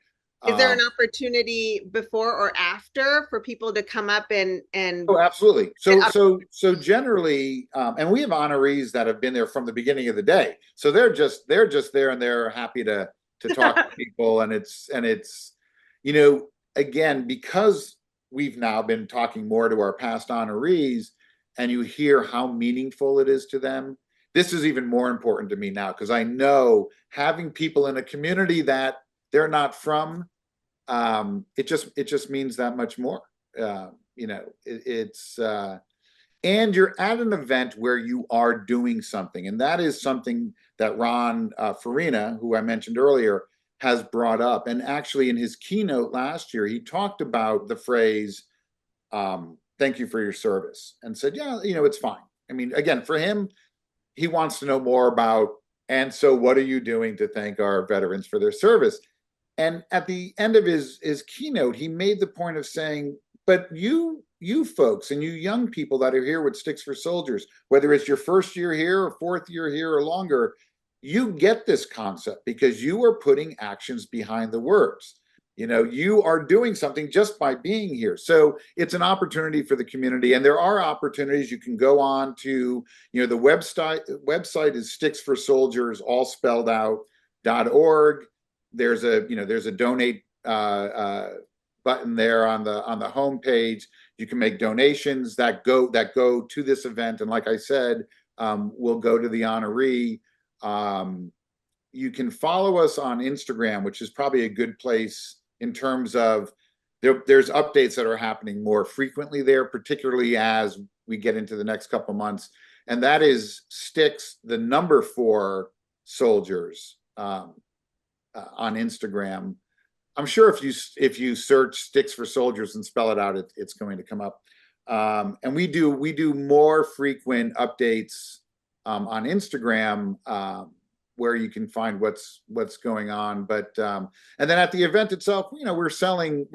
Is there an opportunity before or after for people to come up and Oh, absolutely. So generally, and we have honorees that have been there from the beginning of the day. So they're just there and they're happy to talk to people. And it's again, because we've now been talking more to our past honorees and you hear how meaningful it is to them. This is even more important to me now because I know having people in a community that they're not from, it just means that much more. And you're at an event where you are doing something, and that is something that Ron Farina, who I mentioned earlier, has brought up. And actually, in his keynote last year, he talked about the phrase "thank you for your service" and said, "Yeah, it's fine." I mean, again, for him, he wants to know more about. And so, what are you doing to thank our veterans for their service? And at the end of his keynote, he made the point of saying, but you folks and you young people that are here with Sticks for Soldiers, whether it's your first year here or fourth year here or longer, you get this concept because you are putting actions behind the words. you are doing something just by being here. So it's an opportunity for the community. And there are opportunities. You can go on to, the website is Sticks for Soldiers, all spelled out.org. There's a donate button there on the homepage. You can make donations that go to this event. And like I said, we'll go to the honoree. You can follow us on Instagram, which is probably a good place in terms of there's updates that are happening more frequently there, particularly as we get into the next couple of months. And that is Sticks, the number 4 Soldiers on Instagram. I'm sure if you search Sticks for Soldiers and spell it out, it's going to come up. And we do more frequent updates on Instagram, where you can find what's going on. But and then at the event itself, we're selling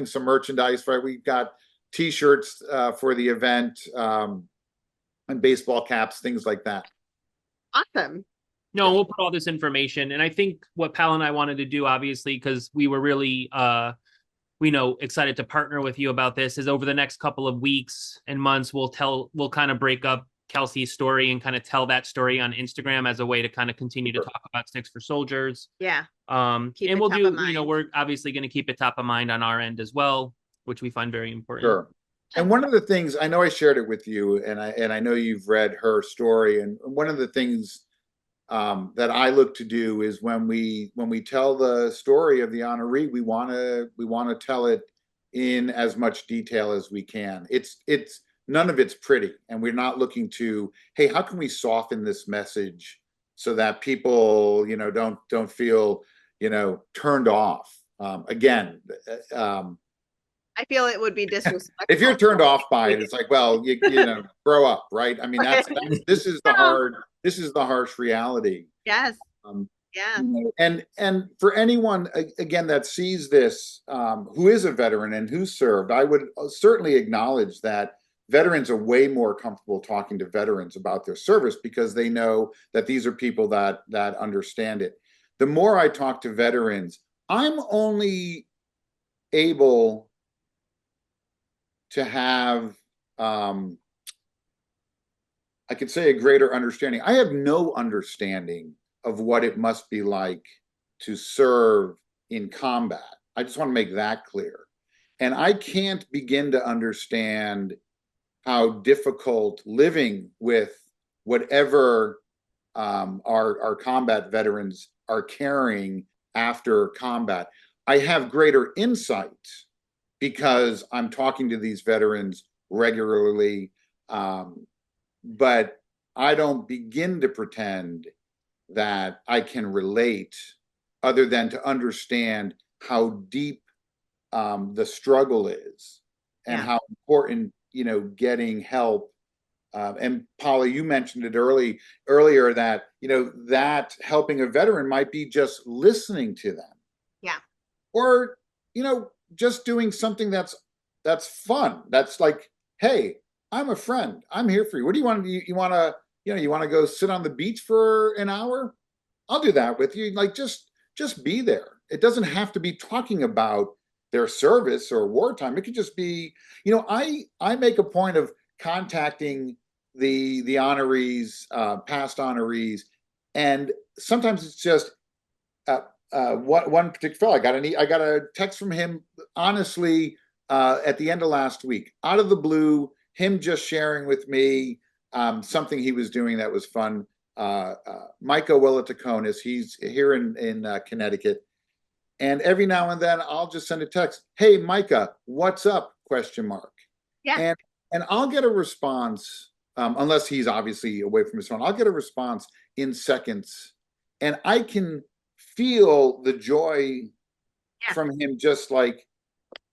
some merchandise, right? We've got T-shirts for the event, and baseball caps, things like that. Awesome. No, we'll put all this information. And I think what Pal and I wanted to do, obviously, because we were really excited to partner with you about this, is over the next couple of weeks and months, we'll kind of break up Kelsee's story and kind of tell that story on Instagram as a way to kind of continue to talk about Sticks for Soldiers. Yeah. And we'll do, we're obviously going to keep it top of mind on our end as well, which we find very important. Sure. And one of the things, I know I shared it with you, and I know you've read her story, and one of the things that I look to do is when we tell the story of the honoree, we want to tell it in as much detail as we can. It's none of it's pretty, and we're not looking to, hey, how can we soften this message so that people, don't feel, turned off. Again, I feel it would be disrespectful. If you're turned off by it, it's like, well, you grow up, right? I mean, this is the harsh reality. Yes. Yeah. And for anyone, again, that sees this, who is a veteran and who served, I would certainly acknowledge that veterans are way more comfortable talking to veterans about their service because they know that these are people that understand it. The more I talk to veterans, I'm only able to have, I could say, a greater understanding. I have no understanding of what it must be like to serve in combat. I just want to make that clear. And I can't begin to understand how difficult living with whatever our combat veterans are carrying after combat. I have greater insight because I'm talking to these veterans regularly, but I don't begin to pretend that I can relate other than to understand how deep the struggle is and how important, getting help. And Paula, you mentioned it earlier that, that helping a veteran might be just listening to them. Yeah. Or, just doing something that's fun. That's like, hey, I'm a friend. I'm here for you. What do you want to do? You want to go sit on the beach for an hour? I'll do that with you. Like, just be there. It doesn't have to be talking about their service or wartime. It could just be, I make a point of contacting the honorees, past honorees, and sometimes it's just one particular fellow. I got a text from him, honestly, at the end of last week, out of the blue, him just sharing with me something he was doing that was fun. Micah Willitaconis, he's here in Connecticut. And every now and then I'll just send a text, hey, Micah, what's up? ? Yeah. And I'll get a response, unless he's obviously away from his phone, I'll get a response in seconds. And I can feel the joy from him, just like,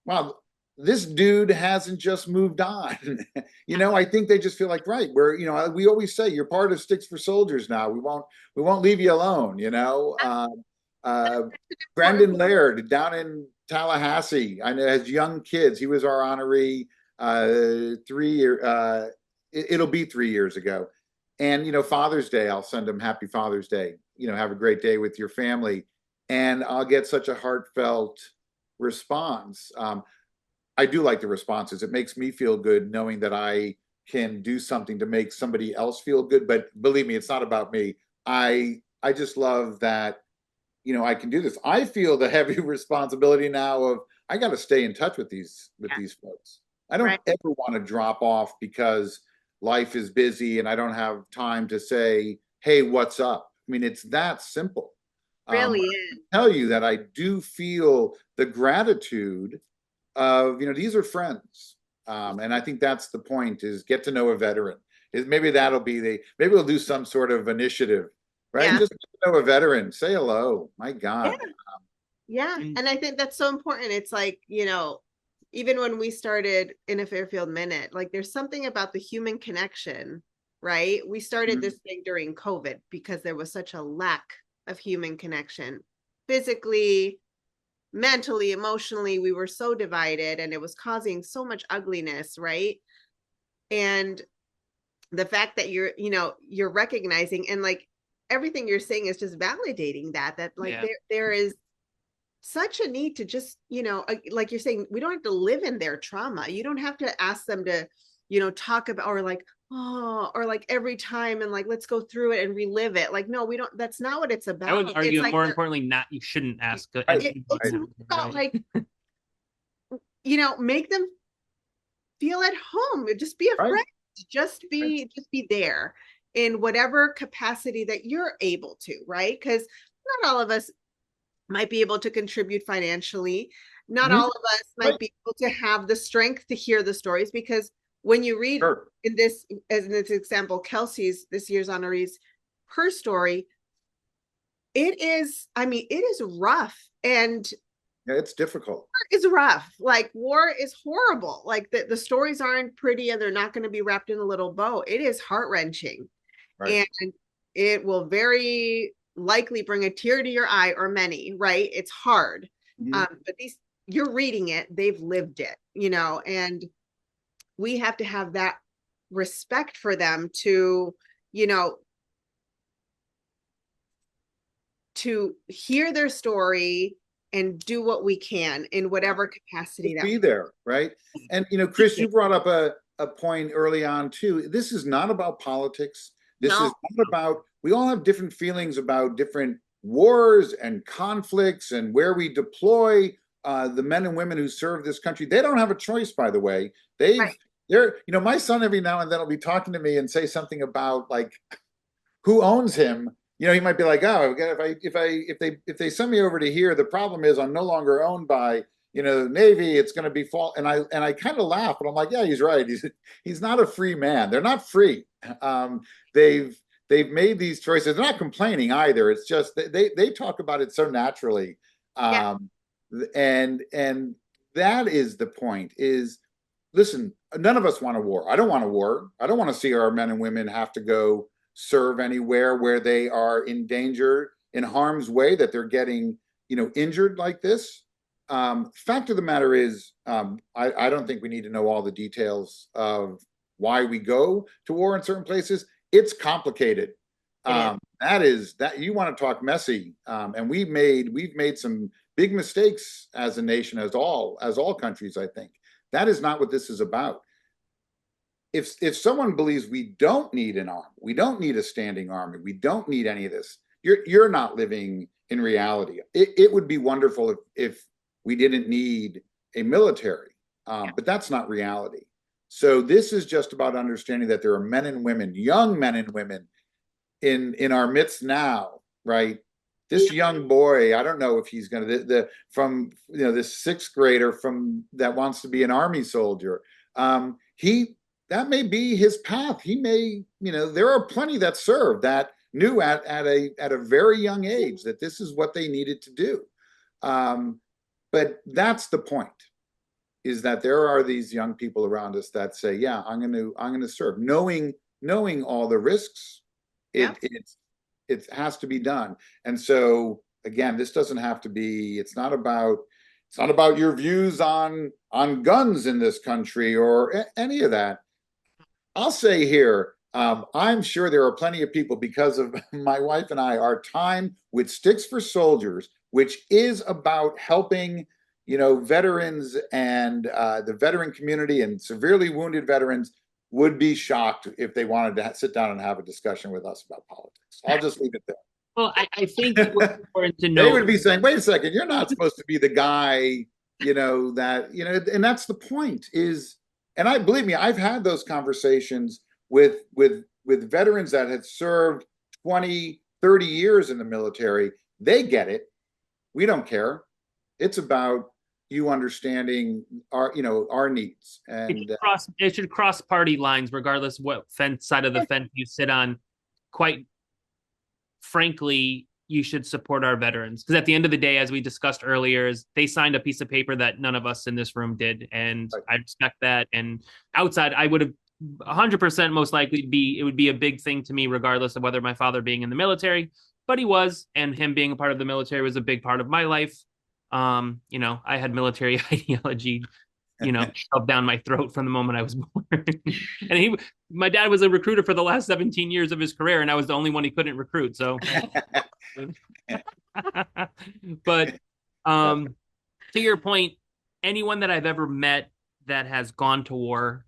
wow, this dude hasn't just moved on. I think they just feel like, right, we always say you're part of Sticks for Soldiers now. We won't leave you alone, Brendan Laird down in Tallahassee, I know, has young kids. He was our honoree 3 years. It'll be 3 years ago. And Father's Day, I'll send him Happy Father's Day. Have a great day with your family. And I'll get such a heartfelt response. I do like the responses. It makes me feel good knowing that I can do something to make somebody else feel good. But believe me, it's not about me. I just love that, you know, I can do this. I feel the heavy responsibility now of I got to stay in touch with these folks. I don't Right. ever want to drop off because life is busy and I don't have time to say, "Hey, what's up?" I mean, it's that simple. Really I is. tell you that I do feel the gratitude of, you know, these are friends. And I think that's the point, is get to know a veteran. Is maybe that'll be maybe we'll do some sort of initiative, right? Yeah. Just get to know a veteran, say hello. My Yeah. God. Yeah. And And I think that's so important. It's like, you know, even when we started in a Fairfield Minute, like there's something about the human connection, right? We started Mhm. this thing during COVID because there was such a lack of human connection. Physically, mentally, emotionally, we were so divided and it was causing so much ugliness, right? And the fact that you're, you know, you're recognizing, and like everything you're saying is just validating that like yeah, there is such a need to just, you know, like you're saying, we don't have to live in their trauma. You don't have to ask them to, you know, talk about, or like, oh, or like every time and like, let's go through it and relive it. Like, no, we don't, that's not what it's I would about. It's argue like, more importantly, not you shouldn't ask Right, it's right. more about right? like, you know, make them feel at home. Just be a Right. friend. Just be there in whatever capacity that you're able to, right? Because not all of us might be able to contribute financially. Not Mhm. all of us might Right. be able to have the strength to hear the stories, because when you read Sure. in this, as in this example, Kelsee's, this year's honorees, her story, it is, I mean, it is rough, and Yeah, it's difficult. it's rough. Like war is horrible. Like the stories aren't pretty and they're not going to be wrapped in a little bow. It is heart-wrenching. Right. And it will very likely bring a tear to your eye, or many, right? It's hard. Mhm. But these, you're reading it, they've lived it, you know, and we have to have that respect for them to, you know, to hear their story and do what we can in whatever capacity Just that be there, right? And you know, we Chris, can. you brought up a point early on too. This is not about politics. This is No, not about, we all have different feelings about different wars and conflicts and where we deploy the men and women who serve this country. They don't have a choice, by the way. right. You know, my son every now and then will be talking to me and say something about like who owns him. You know, he might be like, oh, if they send me over to here, the problem is I'm no longer owned by, you know, the Navy. It's going to be fall. And I kind of laugh, but I'm like, yeah, he's right. He's not a free man. They're not free. Um, they've they've made these choices. They're not complaining either. It's just they talk about it so naturally. Yeah. Um, and that is the point. Is listen, none of us want a war. I don't want a war. I don't want to see our men and women have to go serve anywhere where they are in danger, in harm's way, that they're getting, you know, injured like this. Fact of the matter is, I don't think we need to know all the details of why we go to war in certain places. It's complicated. It is. That is that you want to talk messy, and we've made some big mistakes as a nation, as all countries. I think that is not what this is about. If someone believes we don't need an army, we don't need a standing army, we don't need any of this, you're not living in reality. It would be wonderful if we didn't need a military, but that's not reality. So this is just about understanding that there are men and women, young men and women, in our midst now, right? This young boy, I don't know if he's going to from, you know, this sixth grader from that wants to be an army soldier. He That may be his path. He may, you know, there are plenty that serve that knew at a very young age that this is what they needed to do. But that's the point, is that there are these young people around us that say, yeah, I'm going to serve, knowing all the risks. Yeah. It has to be done. And so again, this doesn't have to be, it's not about your views on guns in this country or any of that. I'll say here, I'm sure there are plenty of people, because of my wife and I, our time with Sticks for Soldiers, which is about helping, veterans and the veteran community and severely wounded veterans would be shocked if they wanted to sit down and have a discussion with us about politics. I'll just leave it there. Well, I think what's important to They note, would be saying, wait a second, you're not supposed to be the guy, and that's the point is, and I believe me, I've had those conversations with veterans that had served 20, 30 years in the military. They get it. We don't care. It's about you understanding our needs, and it should cross party lines regardless what side of the fence you sit on. Quite frankly, you should support our veterans, because at the end of the day, as we discussed earlier, is they signed a piece of paper that none of us in this room did, and I respect that. And outside, I would have 100% most likely it would be a big thing to me regardless of whether my father being in the military, but he was, and him being a part of the military was a big part of my life. I had military ideology, shoved down my throat from the moment I was born. And my dad was a recruiter for the last 17 years of his career, and I was the only one he couldn't recruit. So, but to your point, anyone that I've ever met that has gone to war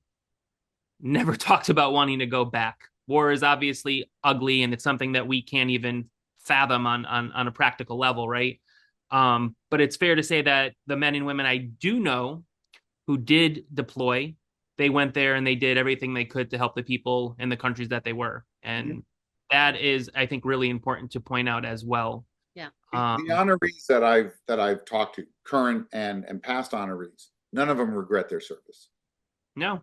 never talked about wanting to go back. War is obviously ugly, and it's something that we can't even fathom on a practical level, right? But it's fair to say that the men and women I do know who did deploy, they went there and they did everything they could to help the people in the countries that they were. And that is, I think, really important to point out as well. Yeah. The honorees that I've talked to, current and past honorees, none of them regret their service. No.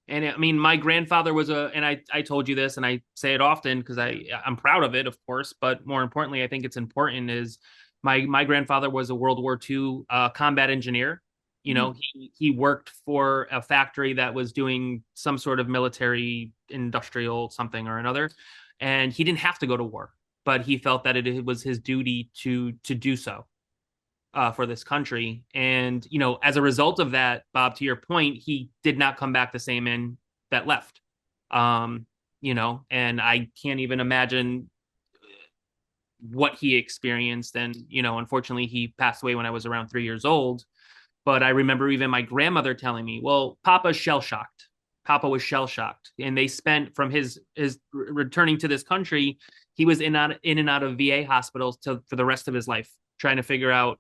And I mean, my grandfather was and I told you this, and I say it often because I'm proud of it, of course, but more importantly, I think it's important is my grandfather was a World War II combat engineer. He worked for a factory that was doing some sort of military industrial something or another, and he didn't have to go to war, but he felt that it was his duty to do so for this country. And as a result of that, Bob, to your point, he did not come back the same man that left. And I can't even imagine what he experienced. And unfortunately, he passed away when I was around 3 years old. But I remember even my grandmother telling me, well, Papa's shell-shocked. Papa was shell-shocked. And they spent, from his returning to this country, he was in and out of VA hospitals for the rest of his life, trying to figure out,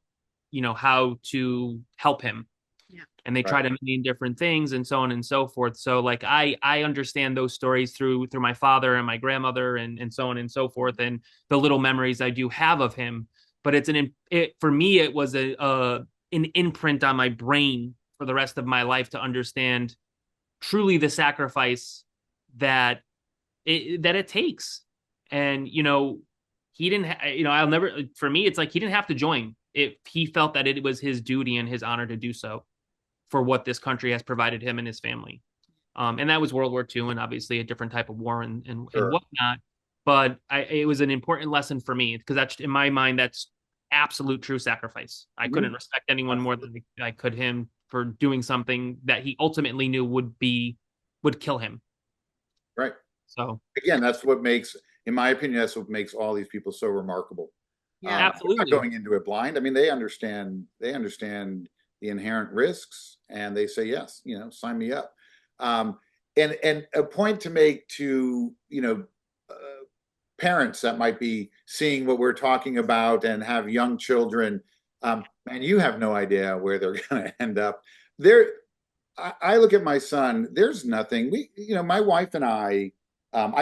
how to help him. Yeah. And they tried a million different things and so on and so forth. So like, I understand those stories through my father and my grandmother and so on and so forth. And the little memories I do have of him, but for me, it was an imprint on my brain for the rest of my life to understand truly the sacrifice that it takes. And, he didn't, I'll never, for me, it's like, he didn't have to join if he felt that it was his duty and his honor to do so for what this country has provided him and his family. And that was World War II, and obviously a different type of war and whatnot. But it was an important lesson for me, because that's, in my mind, that's absolute true sacrifice. I couldn't respect anyone more than I could him for doing something that he ultimately knew would kill him. Right. So again, that's what makes, in my opinion, that's what makes all these people so remarkable. Yeah, absolutely. They're not going into it blind. I mean, they understand the inherent risks, and they say, yes, sign me up. And a point to make to, parents that might be seeing what we're talking about and have young children, and you have no idea where they're going to end up. I look at my son, there's nothing, my wife and I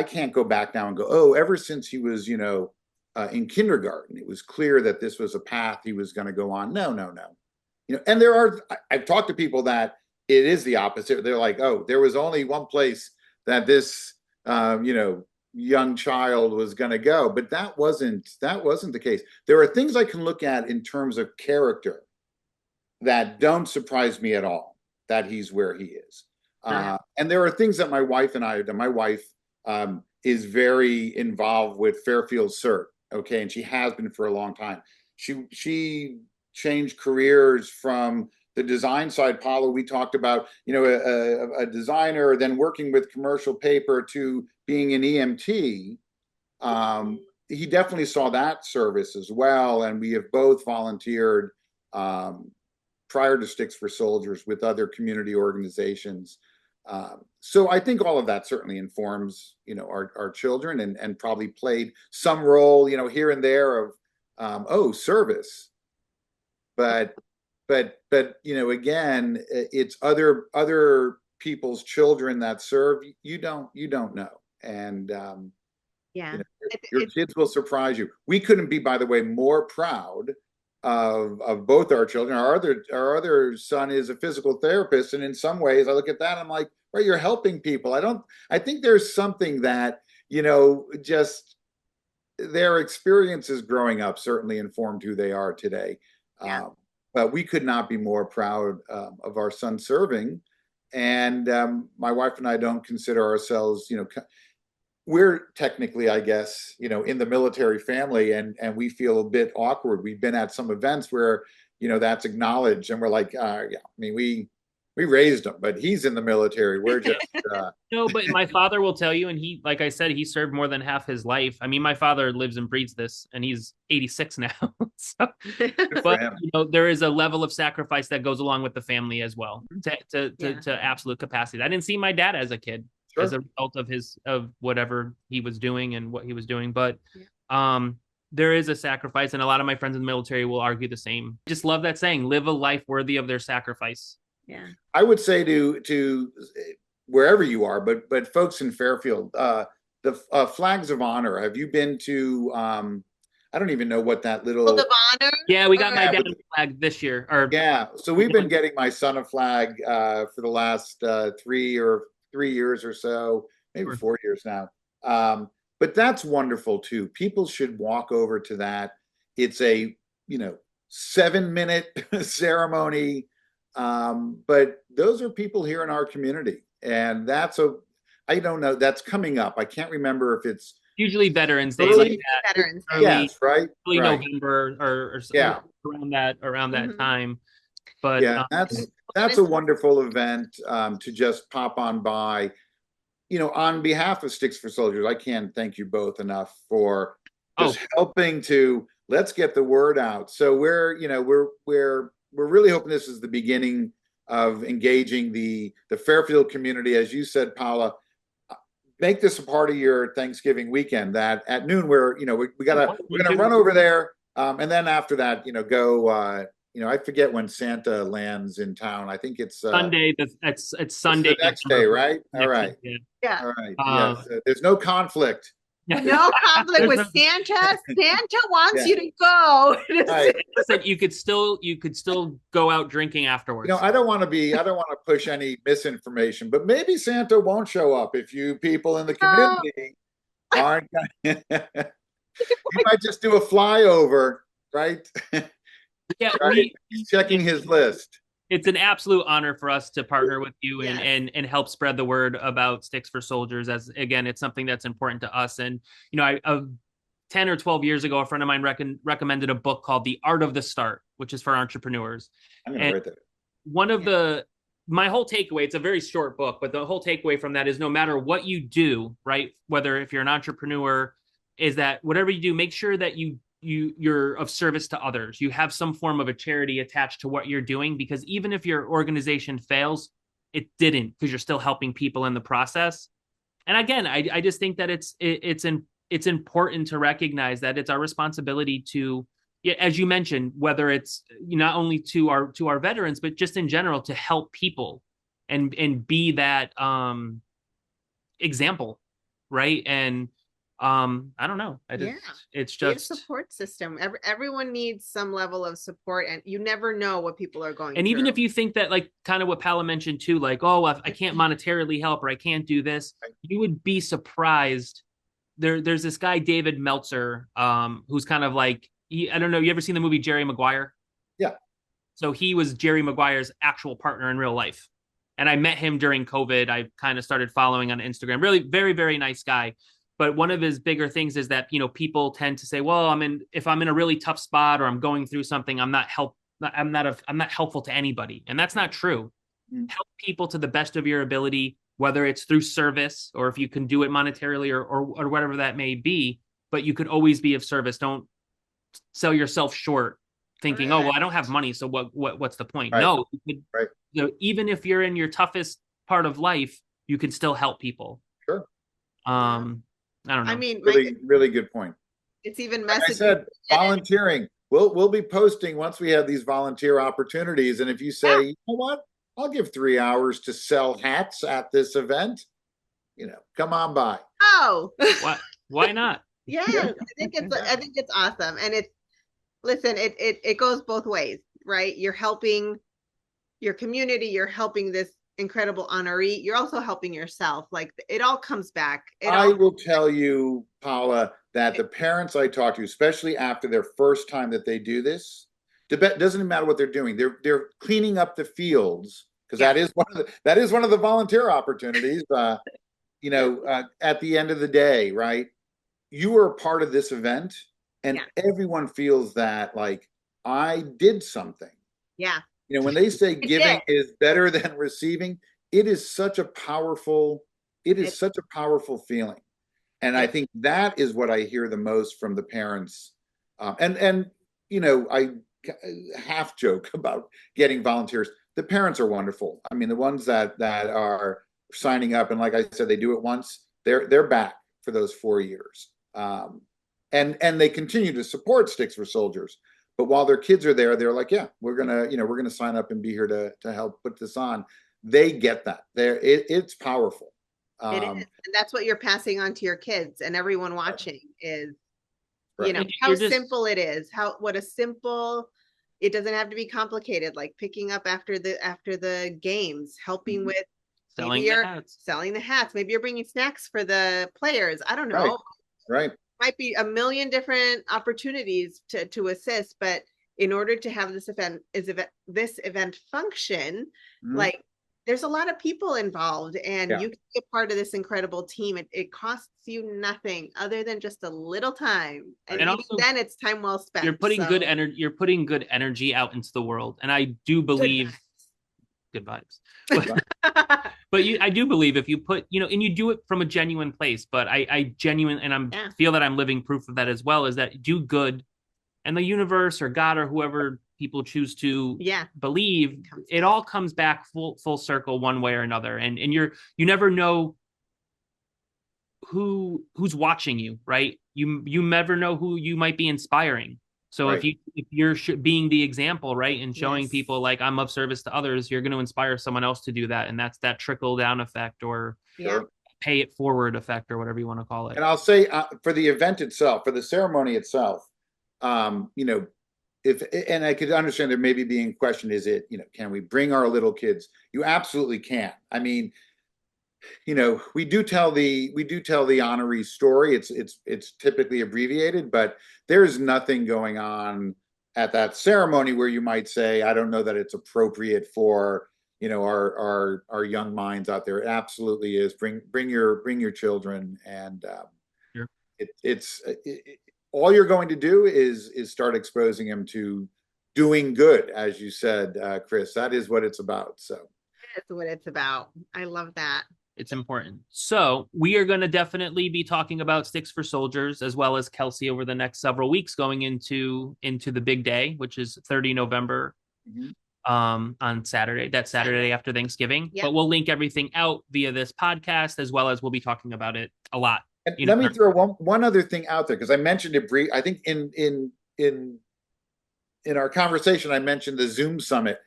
can't go back now and go, oh, ever since he was, in kindergarten, it was clear that this was a path he was going to go on. No. And I've talked to people that it is the opposite. They're like, oh, there was only one place that this, young child was going to go, but that wasn't the case. There are things I can look at in terms of character that don't surprise me at all, that he's where he is. And there are things that my wife and I have done. My wife is very involved with Fairfield CERT. Okay. And she has been for a long time. She changed careers from the design side. Paulo, we talked about, a designer, then working with commercial paper, to being an EMT. He definitely saw that service as well. And we have both volunteered prior to Sticks for Soldiers with other community organizations. So I think all of that certainly informs, our children and probably played some role, here and there of, service. But again, it's other people's children that serve. You don't know. And, Yeah. your kids will surprise you. We couldn't be, by the way, more proud of both our children. Our other son is a physical therapist, and in some ways, I look at that, I'm like, well, you're helping people. I think there's something that just their experiences growing up certainly informed who they are today. Yeah. But we could not be more proud of our son serving. And my wife and I don't consider ourselves, we're technically, I guess, in the military family, and we feel a bit awkward. We've been at some events where, that's acknowledged, and we're like, yeah, I mean, we raised him, but he's in the military. We're just no, but my father will tell you, and he, like I said, he served more than half his life. I mean, my father lives and breathes this, and he's 86 now. So, but there is a level of sacrifice that goes along with the family as well, to absolute capacity. I didn't see my dad as a kid. Sure. As a result of whatever he was doing and what he was doing. But there is a sacrifice, and a lot of my friends in the military will argue the same. Just love that saying, live a life worthy of their sacrifice. Yeah. I would say to wherever you are, but folks in Fairfield, the flags of honor. Have you been to I don't even know what that little Field of Honor. Yeah, we got my dad a flag this year. So we've been getting my son a flag for the last 3 years or so, maybe 4 years now. But that's wonderful too. People should walk over to that. It's a 7-minute ceremony. But those are people here in our community, and I don't know, that's coming up. I can't remember if it's usually Veterans Day, like that. Veterans Day. Yes, right. Early November or around that time. But yeah, that's a wonderful event to just pop on by. On behalf of Sticks for Soldiers, I can't thank you both enough for just helping to let's get the word out. So we're really hoping this is the beginning of engaging the Fairfield community, as you said, Paula. Make this a part of your Thanksgiving weekend. That at noon, we're gonna run over there, and then after that, go. I forget when Santa lands in town. I think it's Sunday. It's Sunday. It's the next day, right? All right. Yeah. All right. Yes. There's no conflict. No conflict with Santa. Santa wants you to go. Right. Listen, you could still go out drinking afterwards. I don't want to push any misinformation, but maybe Santa won't show up if you people in the community aren't. You might just do a flyover, right? Yeah, he's checking his list. It's an absolute honor for us to partner with you and help spread the word about Sticks for Soldiers, as again, it's something that's important to us. And 10 or 12 years ago, a friend of mine recommended a book called The Art of the Start, which is for entrepreneurs. I'm gonna write that. One of my whole takeaway, it's a very short book, but the whole takeaway from that is no matter what you do, right, whether if you're an entrepreneur, is that whatever you do, make sure that you're of service to others. You have some form of a charity attached to what you're doing, because even if your organization fails, it didn't, because you're still helping people in the process. And again, I just think that it's important to recognize that it's our responsibility to, as you mentioned, whether it's not only to our veterans, but just in general, to help people and be that example, right? And I don't know. It's just a support system. Everyone needs some level of support, and you never know what people are going and through. Even if you think that, like kind of what Paula mentioned too, like, oh, I can't monetarily help, or I can't do this, you would be surprised. There's this guy, David Meltzer, who's kind of like, I don't know, you ever seen the movie Jerry Maguire? Yeah. So he was Jerry Maguire's actual partner in real life. And I met him during COVID. I kind of started following on Instagram. Really very, very nice guy. But one of his bigger things is that, people tend to say, well, if I'm in a really tough spot or I'm going through something, I'm not helpful to anybody. And that's not true. Mm-hmm. Help people to the best of your ability, whether it's through service or if you can do it monetarily or whatever that may be, but you could always be of service. Don't sell yourself short, thinking, oh, well, I don't have money, so what's the point? Right. No, Right. Even if you're in your toughest part of life, you can still help people. Sure. I don't know. I mean, Really, really good point. it's even Like I messaging. said, volunteering. We'll be posting once we have these volunteer opportunities. And if you say, you know what, I'll give 3 hours to sell hats at this event, come on by. Oh, why not? Yeah, I think it's awesome. And it goes both ways, right? You're helping your community, you're helping this incredible honoree, you're also helping yourself. Like it all comes back. I will tell you, Paula, that the parents I talk to, especially after their first time that they do this, doesn't matter what they're doing. They're cleaning up the fields because that is one of the volunteer opportunities. At the end of the day, right? You are a part of this event, and everyone feels that like I did something. Yeah. When they say giving is better than receiving, it is such a powerful feeling. And I think that is what I hear the most from the parents. I half joke about getting volunteers. The parents are wonderful. I mean, the ones that are signing up, and like I said, they do it once, they're back for those 4 years. And they continue to support Sticks for Soldiers. But while their kids are there, they're like, yeah, we're gonna sign up and be here to help put this on. They get that. It's powerful. It is. And that's what you're passing on to your kids and everyone watching is, how simple it is. It doesn't have to be complicated, like picking up after the games, helping with selling the hats. Maybe you're bringing snacks for the players. I don't know. Right. Might be a million different opportunities to assist, but in order to have this event function, like there's a lot of people involved, and you can be a part of this incredible team. It costs you nothing other than just a little time, and even also, then it's time well spent. You're putting good energy. You're putting good energy out into the world, and I do believe good vibes. But I do believe if you put, and you do it from a genuine place, but I genuinely, and feel that I'm living proof of that as well, is that do good, and the universe or God or whoever people choose to believe, it all comes back full circle one way or another. And you never know who's watching you, right? You never know who you might be inspiring. So if you're being the example, right, and showing people like I'm of service to others, you're going to inspire someone else to do that, and that's that trickle down effect or pay it forward effect or whatever you want to call it. And I'll say for the event itself, for the ceremony itself, and I could understand there maybe being question, is it, can we bring our little kids? You absolutely can. I mean, we do tell the honoree story. It's typically abbreviated, but there's nothing going on at that ceremony where you might say, I don't know that it's appropriate for, our young minds out there. It absolutely is. Bring your children, and all you're going to do is start exposing them to doing good, as you said, Chris. That is what it's about. So that's what it's about. I love that. It's important. So we are going to definitely be talking about Sticks for Soldiers as well as Kelsee over the next several weeks, going into the big day, which is 30 November on Saturday. That's Saturday after Thanksgiving. Yep. But we'll link everything out via this podcast, as well as we'll be talking about it a lot. And let me throw one other thing out there, because I mentioned it brief. I think in our conversation, I mentioned the Zoom summit.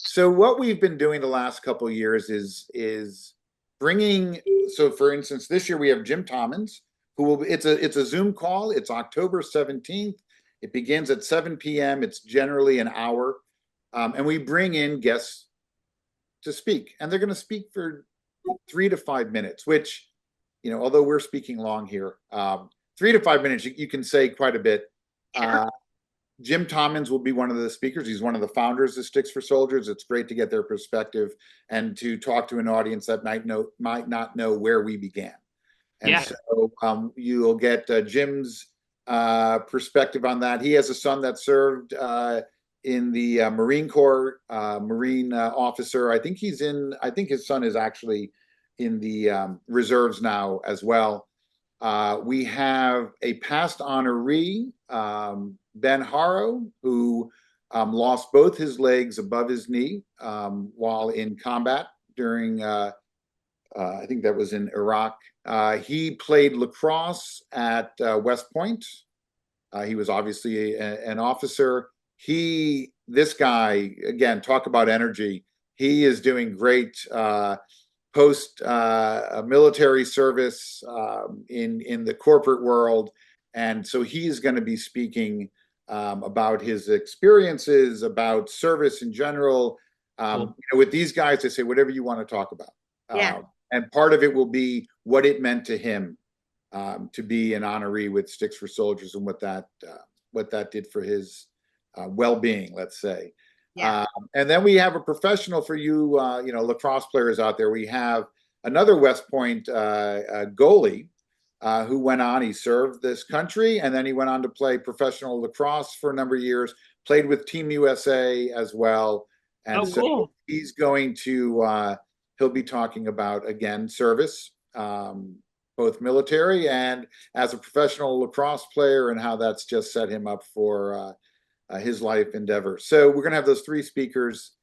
So what we've been doing the last couple of years is bringing. So, for instance, this year we have Jim Tommins, who will. It's a Zoom call. It's October 17th. It begins at 7 p.m. It's generally an hour, and we bring in guests to speak, and they're going to speak for 3 to 5 minutes. Which, although we're speaking long here, 3 to 5 minutes, you can say quite a bit. Jim Tommins will be one of the speakers. He's one of the founders of Sticks for Soldiers. It's great to get their perspective and to talk to an audience that might not know where we began. And so you'll get Jim's perspective on that. He has a son that served in the Marine Corps, Marine officer. I think his son is actually in the reserves now as well. We have a past honoree, Ben Haro, who lost both his legs above his knee while in combat during, I think that was in Iraq. He played lacrosse at West Point. He was obviously an officer. This guy, again, talk about energy. He is doing great post military service in the corporate world. And so he's going to be speaking about his experiences, about service in general. Cool. With these guys, they say whatever you want to talk about. Yeah. And part of it will be what it meant to him to be an honoree with Sticks for Soldiers and what that did for his well-being, let's say. Yeah. And then we have a professional for you, lacrosse players out there. We have another West Point goalie who went on. He served this country, and then he went on to play professional lacrosse for a number of years. Played with Team USA as well, and so cool. he's going to. He'll be talking about, again, service, both military and as a professional lacrosse player, and how that's just set him up for his life endeavor. So we're going to have those three speakers,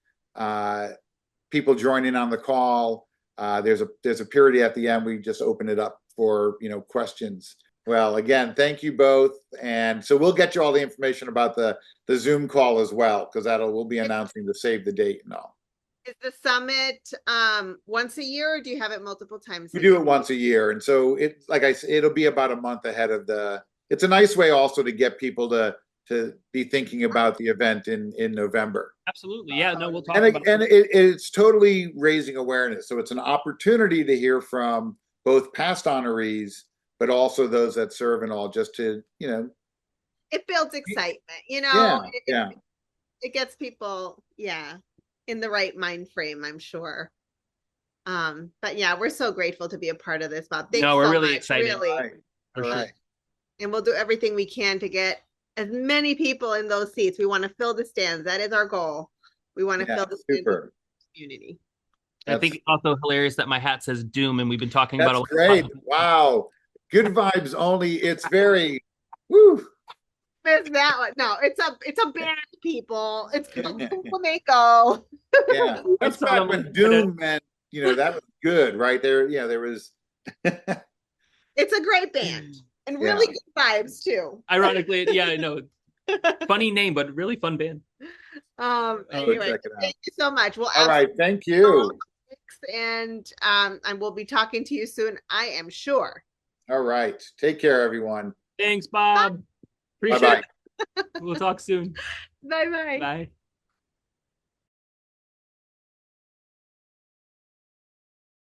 people join in on the call. There's a period at the end. We just open it up for, questions. Well, again, thank you both. And so we'll get you all the information about the Zoom call as well, because we'll be announcing the save the date and all. Is the summit once a year, or do you have it multiple times? We do it once a year. And so like I said, it'll be about a month ahead of it's a nice way also to get people to be thinking about the event in November. Absolutely. Yeah, no, we'll talk about it. And it's totally raising awareness. So it's an opportunity to hear from both past honorees, but also those that serve and all, just to, It builds excitement, It gets people, in the right mind frame, I'm sure. But yeah, we're so grateful to be a part of this, Bob. Thanks we're so really much, excited. Really. All right. And we'll do everything we can to get as many people in those seats. We want to fill the stands. That is our goal. We want to fill the stands with the community. I think it's also hilarious that my hat says Doom, and we've been talking about it. Great. Wow. Good vibes only. It's very woo. Missed that one. No, it's a band, people. It's flamenco. Yeah. That's back when Doom meant, that was good, right? There was It's a great band. And really good vibes too. Ironically, I know. Funny name, but really fun band. Anyway, thank you so much. Well, all right, thank you. And we'll be talking to you soon, I am sure. All right. Take care, everyone. Thanks, Bob. Appreciate it. We'll talk soon. Bye-bye. Bye.